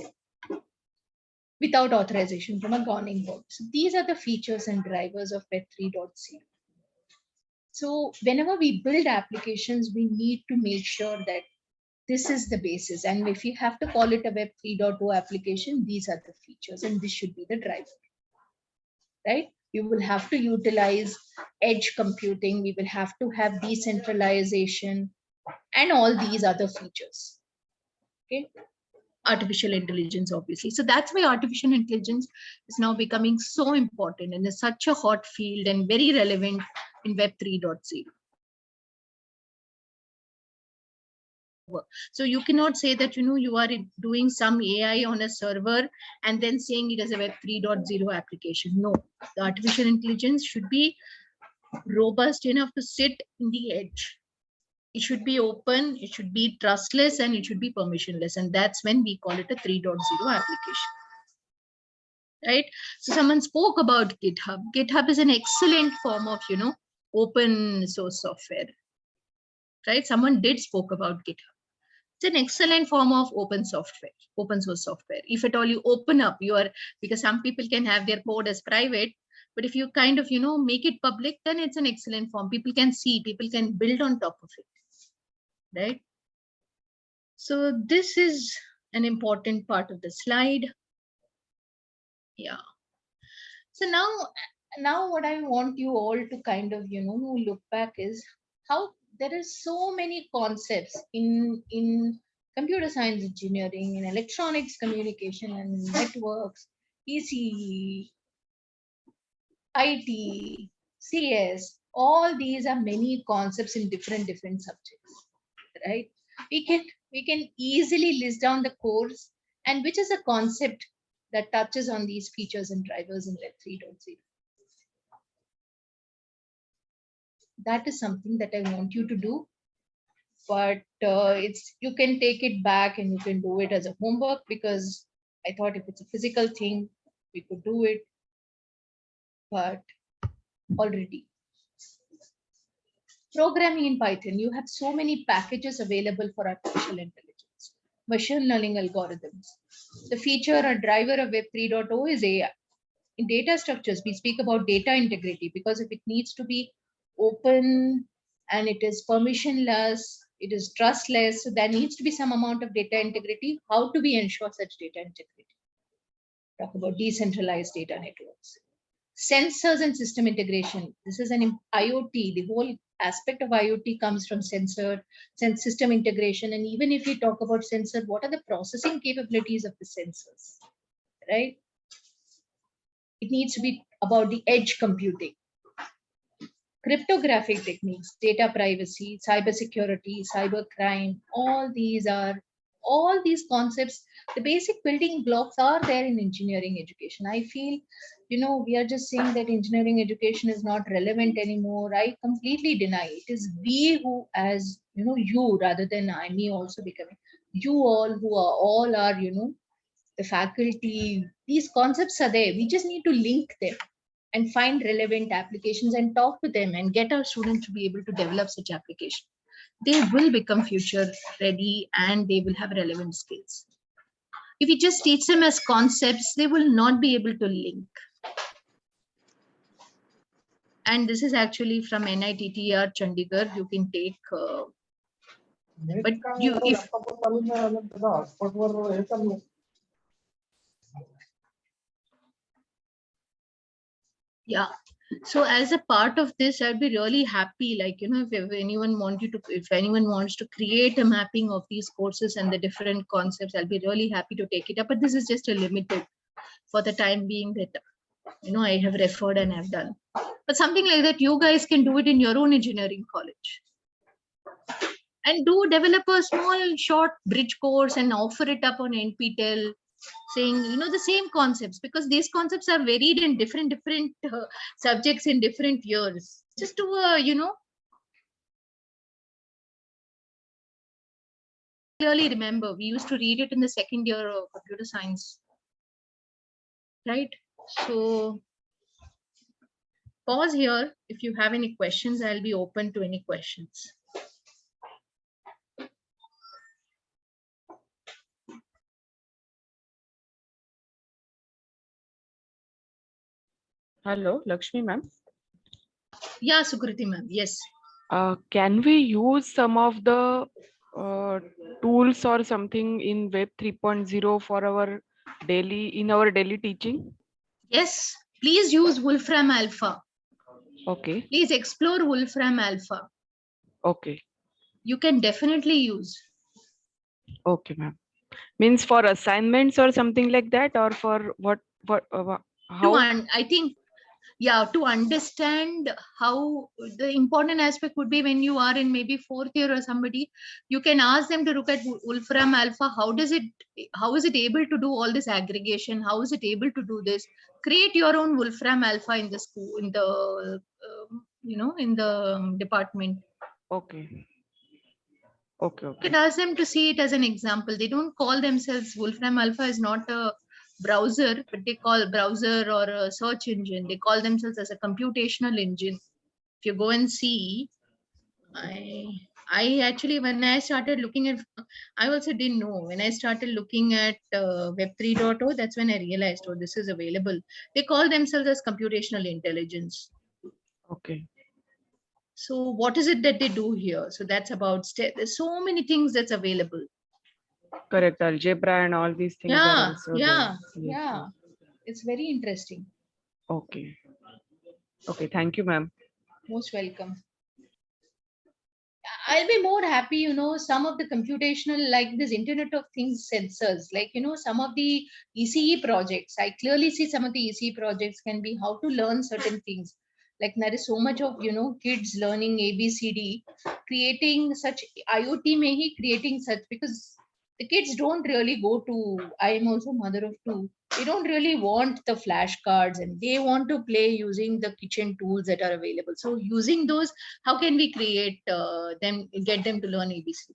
S2: Without authorization from a governing body. So these are the features and drivers of Web 3.0. So whenever we build applications, we need to make sure that this is the basis. And if you have to call it a Web 3.0 application, these are the features and this should be the driver, right? You will have to utilize edge computing. We will have to have decentralization and all these other features, okay? Artificial intelligence, obviously. So that's why artificial intelligence is now becoming so important and is such a hot field and very relevant in Web 3.0. So you cannot say that, you are doing some AI on a server and then saying it is a Web 3.0 application. No, the artificial intelligence should be robust enough to sit in the edge. It should be open, it should be trustless, and it should be permissionless. And that's when we call it a 3.0 application. Right? So someone spoke about GitHub. GitHub is an excellent form of, open source software. Right? Someone did spoke about GitHub. It's an excellent form of open software, open source software. If at all you open up because some people can have their code as private, but if you kind of, make it public, then it's an excellent form. People can see, people can build on top of it, right? So this is an important part of the slide. Yeah. So now what I want you all to kind of, look back is how there is so many concepts in computer science engineering, in electronics communication and networks, ECE, IT, CS, all these are many concepts in different subjects, right? We can easily list down the course and which is a concept that touches on these features and drivers in Web 3.0. That is something that I want you to do, but you can take it back and you can do it as a homework, because I thought if it's a physical thing, we could do it, but already. Programming in Python, you have so many packages available for artificial intelligence, machine learning algorithms. The feature or driver of Web 3.0 is AI. In data structures, we speak about data integrity, because if it needs to be open and it is permissionless, it is trustless, so there needs to be some amount of data integrity. How do we ensure such data integrity? Talk about decentralized data networks. Sensors and system integration. This is an IoT. The whole aspect of IoT comes from system integration. And even if we talk about sensor, what are the processing capabilities of the sensors, right? It needs to be about the edge computing. Cryptographic techniques, data privacy, cybersecurity, cybercrime, all these concepts, the basic building blocks are there in engineering education. I feel, we are just saying that engineering education is not relevant anymore. I completely deny it. It is we who, as you rather than me also becoming, you all who are all are, the faculty, these concepts are there. We just need to link them and find relevant applications and talk to them and get our students to be able to develop such applications. They will become future ready and they will have relevant skills. If you just teach them as concepts, they will not be able to link. And this is actually from NITTR Chandigarh. You can take But if yeah, so as a part of this, I'd be really happy, like, if anyone if anyone wants to create a mapping of these courses and the different concepts, I'll be really happy to take it up. But this is just a limited for the time being that, I have referred and have done. But something like that, you guys can do it in your own engineering college. And develop a small short bridge course and offer it up on NPTEL, saying the same concepts, because these concepts are varied in different subjects in different years. Just to clearly remember, we used to read it in the second year of computer science, right? So pause here. If you have any questions, I'll be open to any questions.
S3: Hello, Lakshmi ma'am.
S2: Yeah, Sukriti ma'am. Yes.
S3: Can we use some of the tools or something in Web 3.0 for our daily teaching?
S2: Yes. Please use Wolfram Alpha.
S3: Okay.
S2: Please explore Wolfram Alpha.
S3: Okay.
S2: You can definitely use.
S3: Okay, ma'am. Means for assignments or something like that, or for what? How?
S2: I think, yeah, to understand how the important aspect would be when you are in maybe fourth year or somebody, you can ask them to look at Wolfram Alpha. How is it able to do all this aggregation? How is it able to do this? Create your own Wolfram Alpha in the school, in the in the department.
S3: Okay. Okay.
S2: You can ask them to see it as an example. They don't call themselves Wolfram Alpha is not a browser, but they call browser or a search engine. They call themselves as a computational engine. If you go and see, I actually, when I started looking at, I also didn't know. When I started looking at Web 3.0, that's when I realized, oh, this is available. They call themselves as computational intelligence.
S3: Okay.
S2: So what is it that they do here? So that's about, there's so many things that's available.
S3: Correct. Algebra and all these things are also there.
S2: Yeah.
S3: Yes.
S2: It's very interesting.
S3: Okay. Okay. Thank you, ma'am.
S2: Most welcome. I'll be more happy, some of the computational, like this Internet of Things sensors, like, some of the ECE projects. I clearly see some of the ECE projects can be how to learn certain things. Like there is so much of, kids learning ABCD, creating such IoT, creating such, because the kids don't really go to, I am also mother of two. They don't really want the flashcards and they want to play using the kitchen tools that are available. So using those, how can we create get them to learn ABC?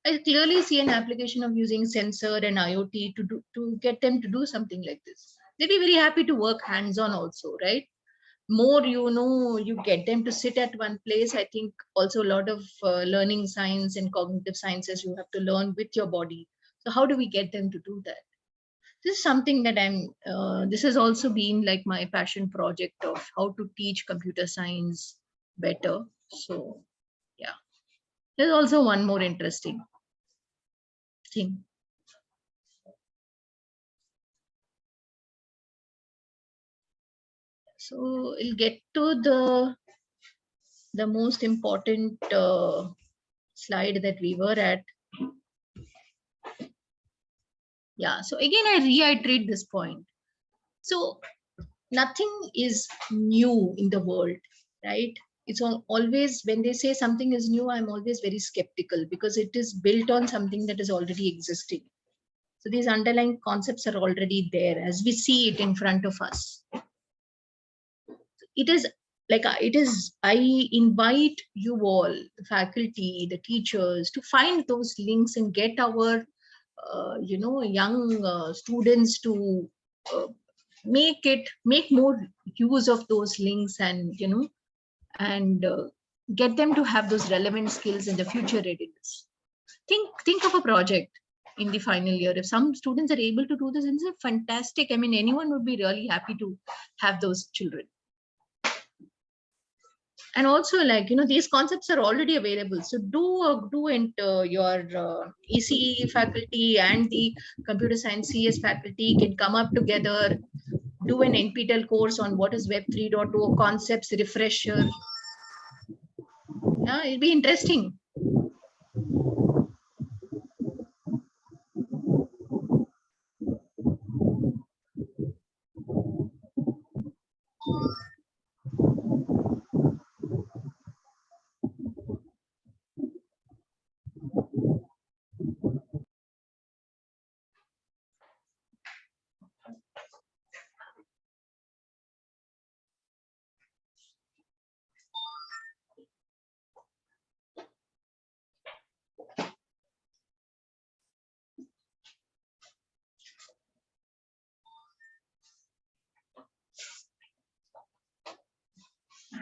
S2: I clearly see an application of using sensor and IoT to get them to do something like this. They'd be very happy to work hands-on also, right? More, you get them to sit at one place. I think also a lot of learning science and cognitive sciences you have to learn with your body. So how do we get them to do that? This is something that this has also been like my passion project of how to teach computer science better. So yeah, there's also one more interesting thing. So we'll get to the most important slide that we were at. Yeah, so again, I reiterate this point. So nothing is new in the world, right? It's always, when they say something is new, I'm always very skeptical because it is built on something that is already existing. So these underlying concepts are already there as we see it in front of us. It is like, I invite you all, the faculty, the teachers, to find those links and get our young students to make more use of those links, and get them to have those relevant skills in the future readiness. Think of a project in the final year. If some students are able to do this, it's fantastic. I mean, anyone would be really happy to have those children. And also, like, these concepts are already available. So do enter your ECE faculty and the computer science CS faculty can come up together, do an NPTEL course on what is Web 3.0 concepts refresher. Yeah, it'll be interesting.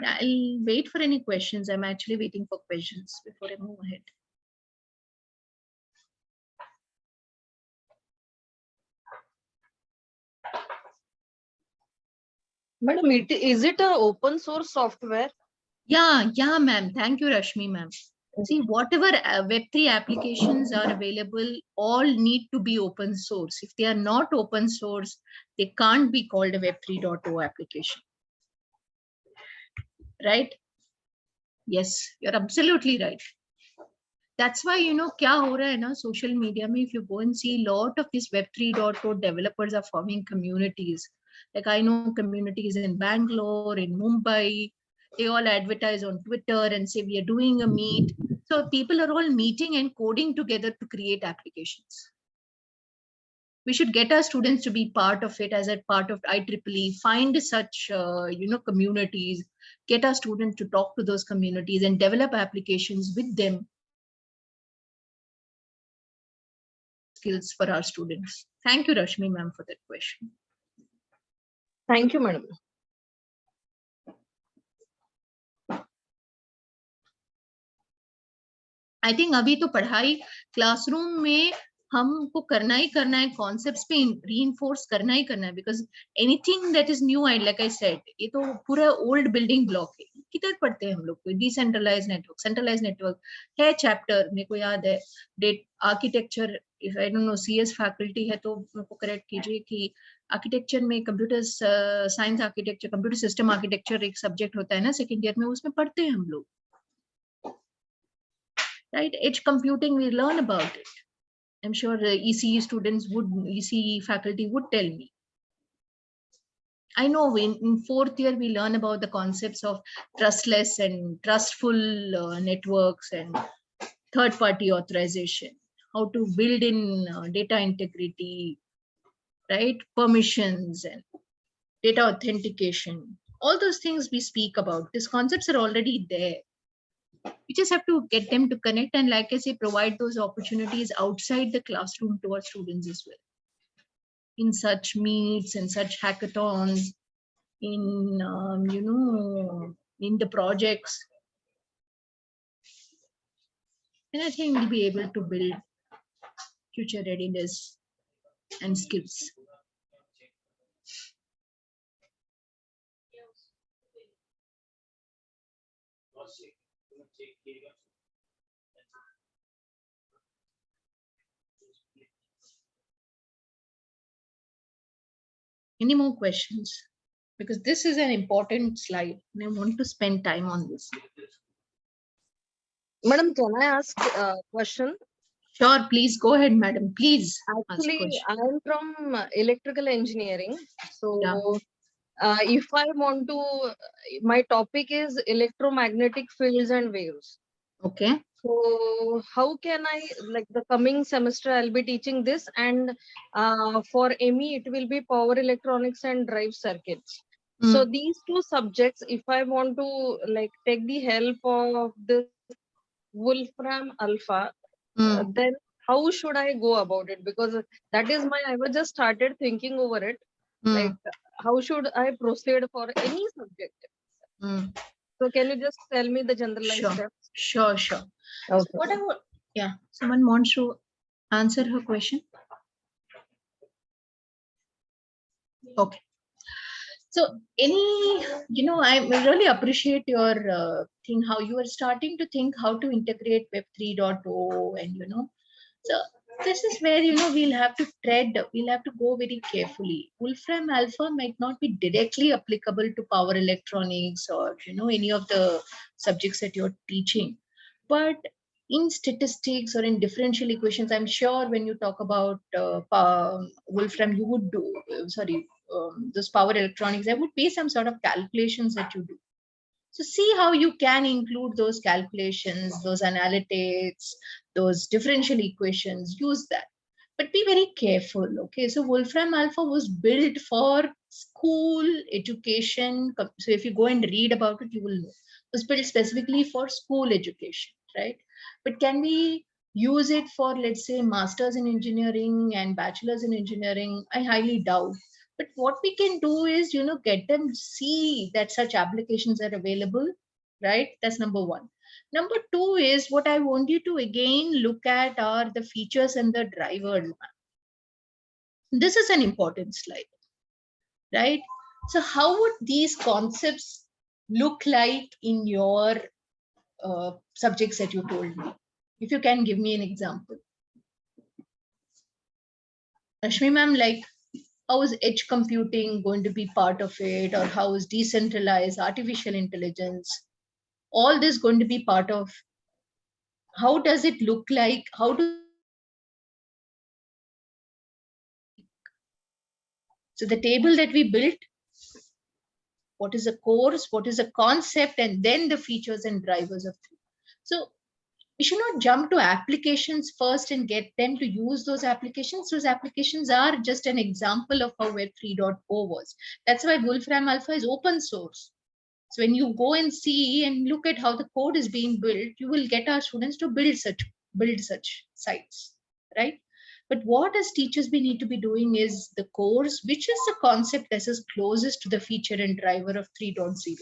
S2: I'll wait for any questions. I'm actually waiting for questions before I move ahead.
S5: Madam, is it a open source software?
S2: Yeah, ma'am. Thank you, Rashmi, ma'am. See, whatever Web3 applications are available, all need to be open source. If they are not open source, they can't be called a Web 3.0 application. Right? Yes, you're absolutely right. That's why, kya ho raha hai na, social media mein, if you go and see, lot of these Web 3.0 developers are forming communities. Like I know communities in Bangalore, in Mumbai, they all advertise on Twitter and say we are doing a meet. So people are all meeting and coding together to create applications. We should get our students to be part of it as a part of IEEE, find such, communities, get our students to talk to those communities and develop applications with them. Skills for our students. Thank you, Rashmi ma'am, for that question.
S5: Thank you, madam.
S2: I think अभी तो पढ़ाई classroom में हमको करना ही करना है, concepts पे reinforce करना ही करना है, because anything that is new I like I said, ये तो पूरा ओल्ड बिल्डिंग ब्लॉक है. किधर पढ़ते हैं हम लोग? डिसेंट्रलाइज नेटवर्क, सेंट्रलाइज नेटवर्क है चैप्टर, मेरे को याद है. That architecture, if I don't know CS faculty है तो मेरे को करेक्ट कीजिए कि आर्किटेक्चर में computer science architecture, computer system architecture एक सब्जेक्ट होता है ना सेकेंड ईयर में, उसमें पढ़ते हैं हम लोग. Right, edge computing, we learn about it. I'm sure ECE students would, ECE faculty would tell me. I know in fourth year, we learn about the concepts of trustless and trustful networks and third-party authorization, how to build in data integrity, right? Permissions and data authentication. All those things we speak about. These concepts are already there. We just have to get them to connect and, like I say, provide those opportunities outside the classroom to our students as well. In such meets and such hackathons, in in the projects, and I think we'll be able to build future readiness and skills. Any more questions? Because this is an important slide and I want to spend time on this.
S5: Madam, can I ask a question?
S2: Sure, please go ahead, madam. Please.
S5: Actually, I am from electrical engineering. So
S2: Yeah.
S5: if I want to, my topic is electromagnetic fields and waves.
S2: Okay.
S5: So how can I, like the coming semester, I'll be teaching this, and for ME, it will be power electronics and drive circuits. So these two subjects, if I want to like take the help of this Wolfram Alpha, then how should I go about it? Because that is I was just started thinking over it. Like, how should I proceed for any subject? So can you just tell me the generalized steps?
S2: Sure.
S5: Okay.
S2: What I would, yeah, someone wants to answer her question. Okay. So I really appreciate your thing, how you are starting to think how to integrate Web 3.0, and so this is where we'll have to go very carefully. Wolfram Alpha might not be directly applicable to power electronics or any of the subjects that you're teaching, but in statistics or in differential equations, I'm sure when you talk about Wolfram, you would do those power electronics, there would be some sort of calculations that you do. So see how you can include those calculations, those analytics, those differential equations, use that. But be very careful, okay? So Wolfram Alpha was built for school education. So if you go and read about it, you will know. It was built specifically for school education, right? But can we use it for, let's say, masters in engineering and bachelors in engineering? I highly doubt. But what we can do is, get them to see that such applications are available, right? That's number one. Number two is, what I want you to again look at are the features and the drivers. This is an important slide, right? So how would these concepts look like in your subjects that you told me? If you can give me an example. Rashmi ma'am, like, how is edge computing going to be part of it, or how is decentralized artificial intelligence, all this going to be part of? How does it look like? How do so the table that we built, what is a course, what is a concept, and then the features and drivers of three. So we should not jump to applications first and get them to use those applications. Those applications are just an example of how Web 3.0 was. That's why Wolfram Alpha is open source. So when you go and see and look at how the code is being built, you will get our students to build such sites, right? But what as teachers we need to be doing is the course, which is the concept that is closest to the feature and driver of 3.0,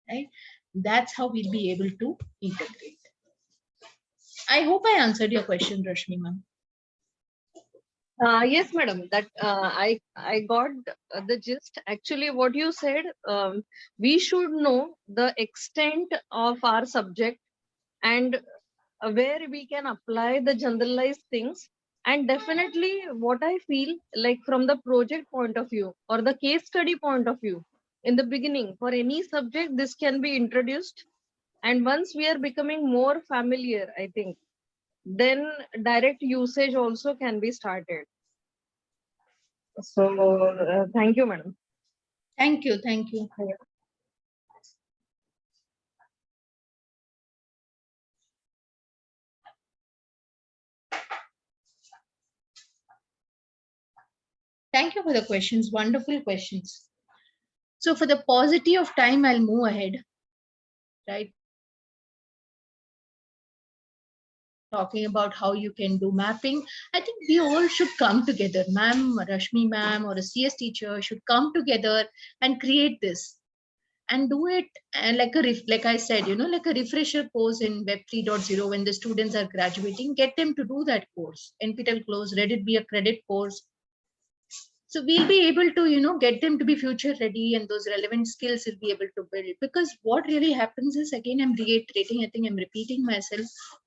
S2: right? That's how we'll be able to integrate. I hope I answered your question, Rashmi ma'am.
S5: Yes, madam. That I got the gist. Actually, what you said, we should know the extent of our subject and where we can apply the generalized things. And definitely, what I feel like from the project point of view or the case study point of view, in the beginning, for any subject, this can be introduced. And once we are becoming more familiar, I think, then direct usage also can be started. So thank you, madam.
S2: Thank you. Thank you. Thank you for the questions. Wonderful questions. So for the paucity of time, I'll move ahead, right? Talking about how you can do mapping. I think we all should come together. Ma'am, Rashmi ma'am, or a CS teacher should come together and create this and do it. And like I said, like a refresher course in Web 3.0 when the students are graduating, get them to do that course. NPTEL course, let it be a credit course. So we'll be able to, get them to be future ready, and those relevant skills will be able to build. Because what really happens is, again, I'm reiterating, I think I'm repeating myself.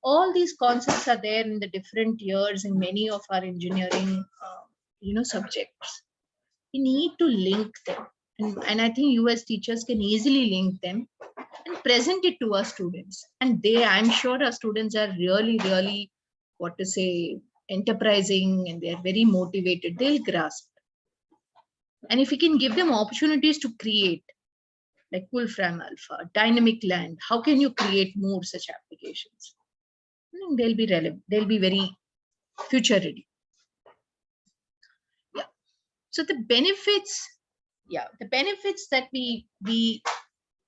S2: All these concepts are there in the different years in many of our engineering, subjects. We need to link them. And I think you as teachers can easily link them and present it to our students. And I'm sure our students are really, really, enterprising, and they're very motivated. They'll grasp. And if we can give them opportunities to create, like Wolfram Alpha, dynamic land, how can you create more such applications? They'll be relevant. They'll be very future ready. Yeah. So the benefits that we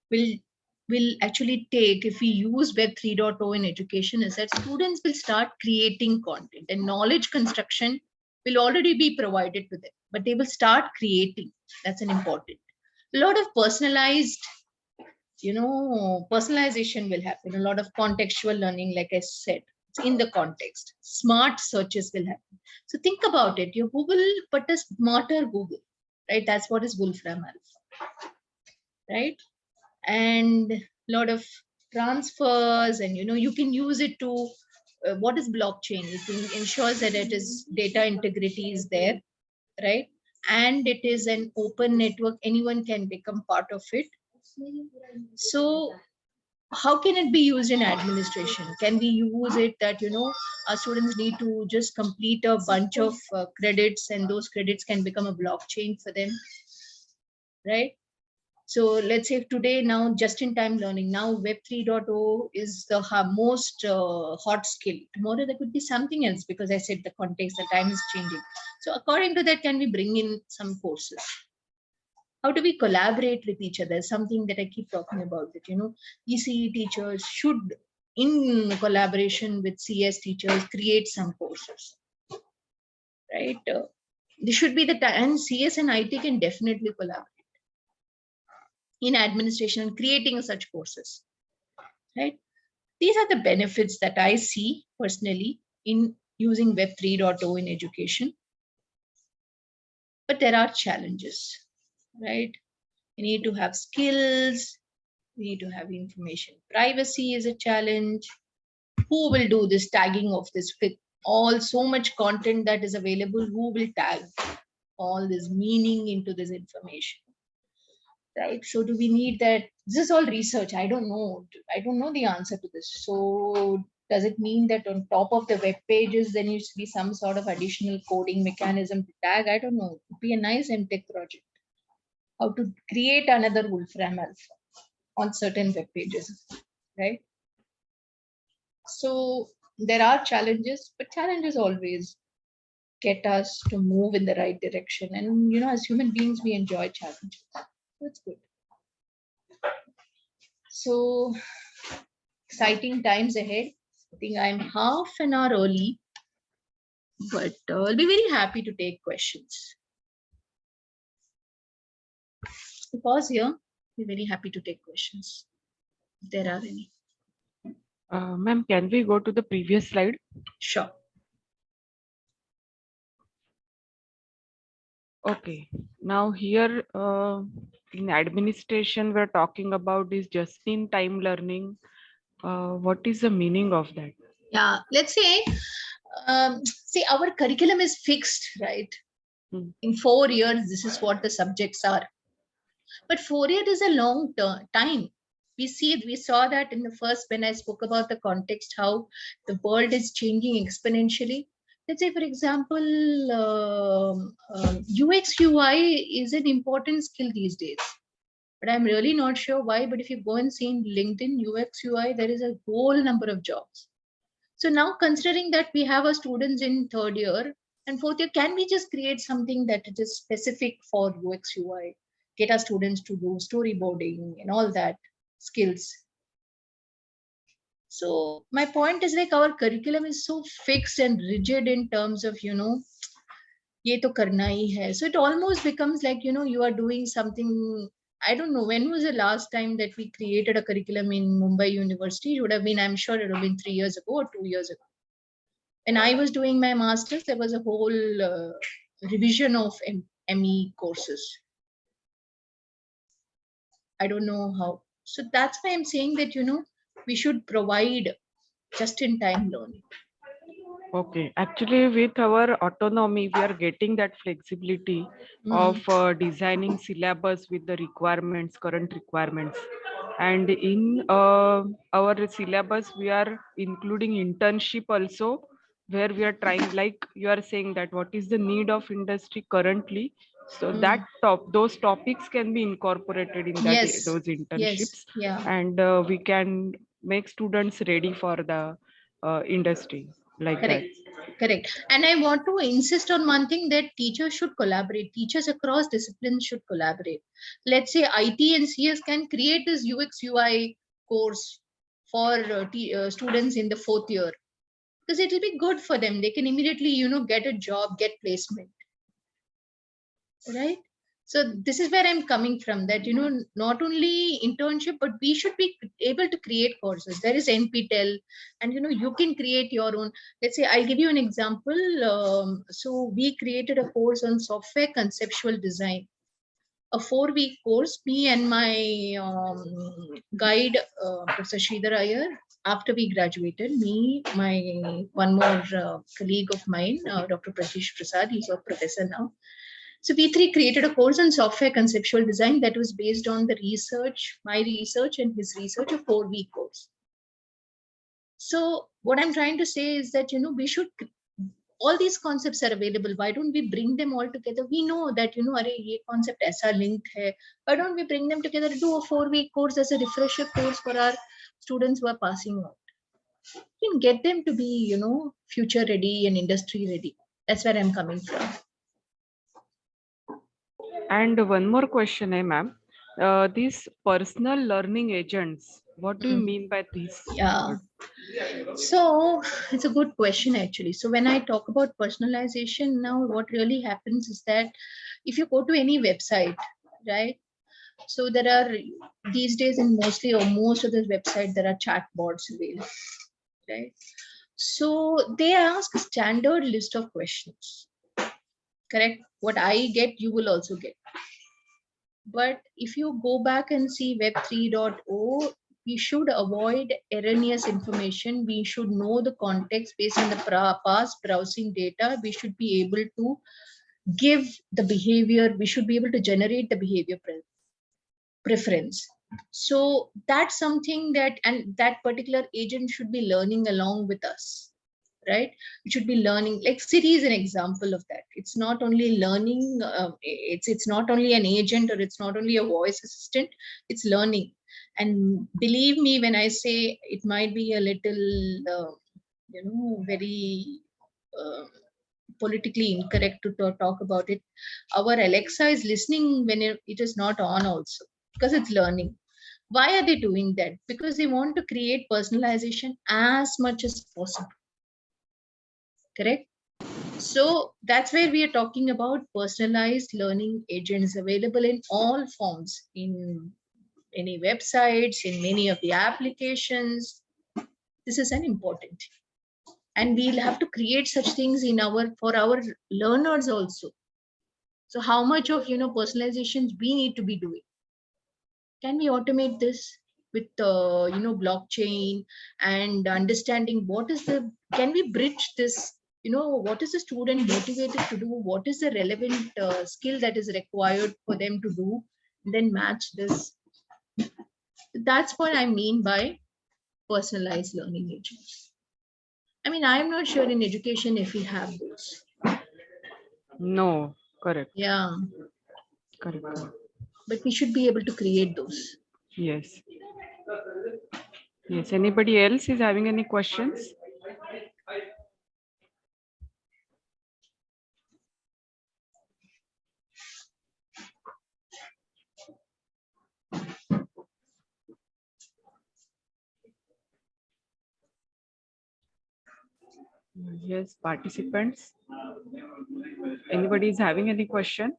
S2: will actually take if we use Web 3.0 in education is that students will start creating content, and knowledge construction will already be provided to them, but they will start creating. That's an important. A lot of personalization will happen. A lot of contextual learning, like I said, it's in the context. Smart searches will happen. So think about it. Your Google, but a smarter Google, right? That's what is Wolfram Alpha. right? And a lot of transfers, and you can use it to what is blockchain? It ensures that it is data integrity is there, right? And it is an open network, anyone can become part of it. So how can it be used in administration? Can we use it that our students need to just complete a bunch of credits, and those credits can become a blockchain for them, right? So let's say today, now just in time learning, now web 3.0 is the most hot skill. Tomorrow there could be something else, because I said the context, the time is changing. So according to that, can we bring in some courses? How do we collaborate with each other? Something that I keep talking about, that ECE teachers should, in collaboration with CS teachers, create some courses, right? This should be the time, and CS and IT can definitely collaborate in administration and creating such courses, right? These are the benefits that I see personally in using web 3.0 in education. But there are challenges, right? You need to have skills. We need to have information. Privacy is a challenge. Who will do this tagging of this with all so much content that is available? Who will tag all this meaning into this information? Right? So do we need that? This is all research. I don't know. I don't know the answer to this. So does it mean that on top of the web pages, there needs to be some sort of additional coding mechanism to tag? I don't know. It would be a nice MTech project. How to create another Wolfram Alpha on certain web pages, right? So there are challenges, but challenges always get us to move in the right direction. And as human beings, we enjoy challenges. That's good. So exciting times ahead. I think I'm half an hour early, but I'll be very happy to take questions. Pause here. Be very happy to take questions if there are any.
S3: Ma'am, can we go to the previous slide?
S2: Sure.
S3: Okay, now here in administration, we're talking about is just-in-time learning. What is the meaning of that?
S2: Yeah, let's say, see, our curriculum is fixed, right? In 4 years, this is what the subjects are. But 4 years is a long time. We saw that in the first, when I spoke about the context, how the world is changing exponentially. Let's say, for example, UX UI is an important skill these days. But I'm really not sure why. But if you go and see in LinkedIn, UX UI, there is a whole number of jobs. So now, considering that we have our students in 3rd year and 4th year, can we just create something that is specific for UX UI? Get our students to do storyboarding and all that skills. So my point is, like, our curriculum is so fixed and rigid in terms of, ye to karna hi hai. So it almost becomes like, you are doing something. I don't know, when was the last time that we created a curriculum in Mumbai University? It would have been, I'm sure it would have been 3 years ago or 2 years ago. When I was doing my master's, there was a whole revision of ME courses. I don't know how. So that's why I'm saying that, we should provide just-in-time learning.
S3: Okay, actually with our autonomy, we are getting that flexibility of designing syllabus with the requirements, current requirements. And in our syllabus, we are including internship also, where we are trying, like you are saying, that what is the need of industry currently. So that those topics can be incorporated in that those internships.
S2: Yeah.
S3: And we can make students ready for the industry. Like
S2: Correct.
S3: that.
S2: Correct. And I want to insist on one thing, that teachers should collaborate. Teachers across disciplines should collaborate. Let's say IT and CS can create this UX UI course for students in the 4th year, because it will be good for them. They can immediately, get a job, get placement. Right? So this is where I'm coming from, that, not only internship, but we should be able to create courses. There is NPTEL, and, you can create your own. Let's say, I'll give you an example. So we created a course on software conceptual design. a 4-week course. Me and my guide, Professor Sridhar Iyer, after we graduated, me, my one more colleague of mine, Dr. Pratish Prasad, he's a professor now. So we three created a course on software conceptual design that was based on the research, my research and his research, a 4-week course. So what I'm trying to say is that, we should, all these concepts are available. Why don't we bring them all together? We know that, array, ye concept aisa linked hai. Why don't we bring them together, do a 4-week course as a refresher course for our students who are passing out? We can get them to be, future ready and industry ready. That's where I'm coming from.
S3: And one more question, ma'am. These personal learning agents, what do you mean by this?
S2: Yeah. So it's a good question, actually. So when I talk about personalization now, what really happens is that if you go to any website, right? So there are these days in mostly or most of the website, there are chatbots available, right? So they ask a standard list of questions, correct? What I get, you will also get. But if you go back and see Web 3.0, we should avoid erroneous information. We should know the context based on the past browsing data. We should be able to give the behavior. We should be able to generate the behavior preference. So that's something that, and that particular agent should be learning along with us, right? It should be learning. Like Siri is an example of that. It's not only learning, it's not only an agent, or it's not only a voice assistant, it's learning. And believe me when I say it might be a little very politically incorrect to talk about it. Our Alexa is listening when it is not on also, because it's learning. Why are they doing that? Because they want to create personalization as much as possible. Correct? So that's where we are talking about personalized learning agents available in all forms, in any websites, in many of the applications. This is an important. And we'll have to create such things for our learners also. So how much of personalizations we need to be doing? Can we automate this with blockchain and understanding can we bridge this? What is the student motivated to do? What is the relevant skill that is required for them to do? And then match this. That's what I mean by personalized learning agents. I mean, I'm not sure in education if we have those.
S3: No, correct.
S2: Yeah.
S3: Correct.
S2: But we should be able to create those.
S3: Yes. Yes. Anybody else is having any questions? Yes, participants. Anybody is having any question?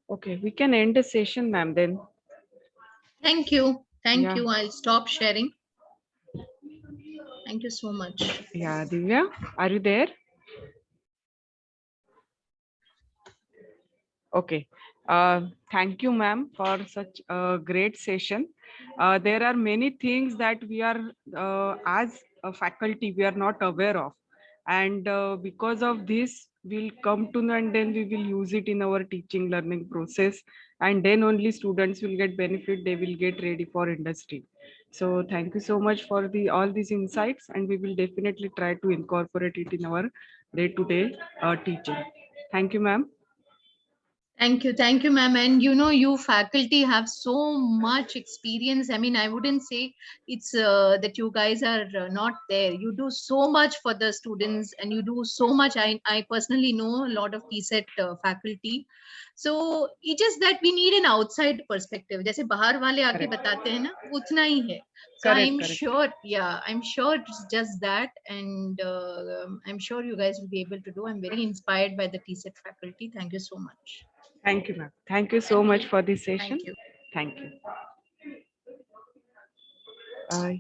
S3: Okay, we can end the session, ma'am, then.
S2: Thank you. Thank
S3: Yeah.
S2: you. I'll stop sharing. Thank you so much.
S3: Yeah, Divya, are you there? Okay. Thank you, ma'am, for such a great session. There are many things that we are, as a faculty, we are not aware of. And because of this, we'll come to know, and then we will use it in our teaching learning process. And then only students will get benefit, they will get ready for industry. So thank you so much for all these insights, and we will definitely try to incorporate it in our day-to-day teaching. Thank you, ma'am.
S2: Thank you, ma'am. And you faculty have so much experience. I mean, I wouldn't say it's that you guys are not there. You do so much for the students, and you do so much. I personally know a lot of TSET faculty. So it's just that we need an outside perspective. जैसे बाहर वाले आके बताते हैं ना, उतना ही है. So I'm sure, yeah, I'm sure it's just that, and I'm sure you guys will be able to do. I'm very inspired by the TSET faculty. Thank you so much.
S3: Thank you, ma'am. Thank you so much for this session.
S2: Thank you.
S3: Thank you.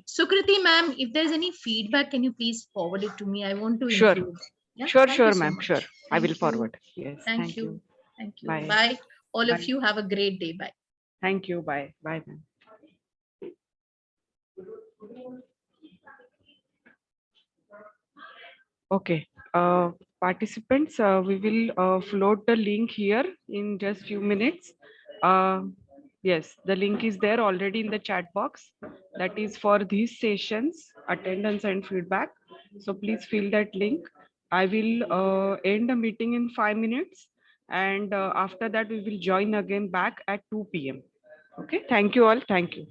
S2: Sukriti ma'am, if there's any feedback, can you please forward it to me? I want to
S3: Sure.
S2: include. Yeah.
S3: Sure,
S2: Thank
S3: sure,
S2: you so
S3: ma'am.
S2: much.
S3: Sure. I will
S2: Thank you.
S3: forward. Yes.
S2: Thank you. Thank you.
S3: Bye.
S2: Bye. All of
S3: Bye.
S2: you have a great day. Bye.
S3: Thank you. Bye. Bye, ma'am. Okay. Participants, we will float the link here in just few minutes. Yes, the link is there already in the chat box. That is for these sessions, attendance and feedback. So please fill that link. I will end the meeting in 5 minutes. And after that, we will join again back at 2 p.m. Okay. Thank you all. Thank you.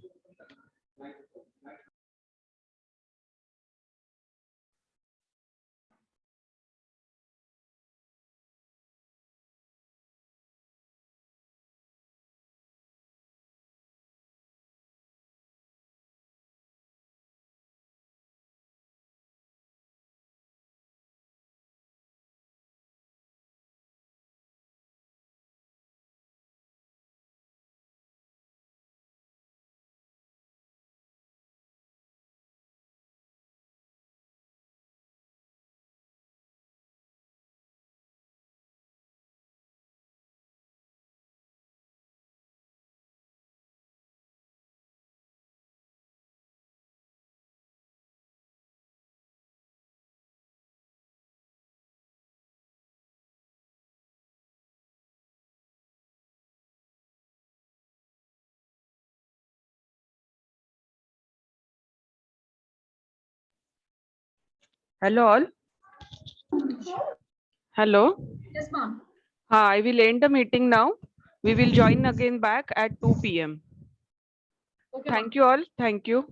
S3: Hello all. Hello.
S1: Yes, ma'am.
S3: I will end the meeting now. We will join again back at 2 p.m.
S1: Okay, ma'am.
S3: Thank you all. Thank you.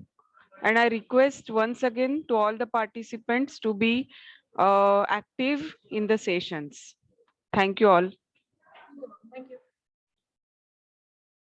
S3: And I request once again to all the participants to be active in the sessions. Thank you all.
S1: Thank you.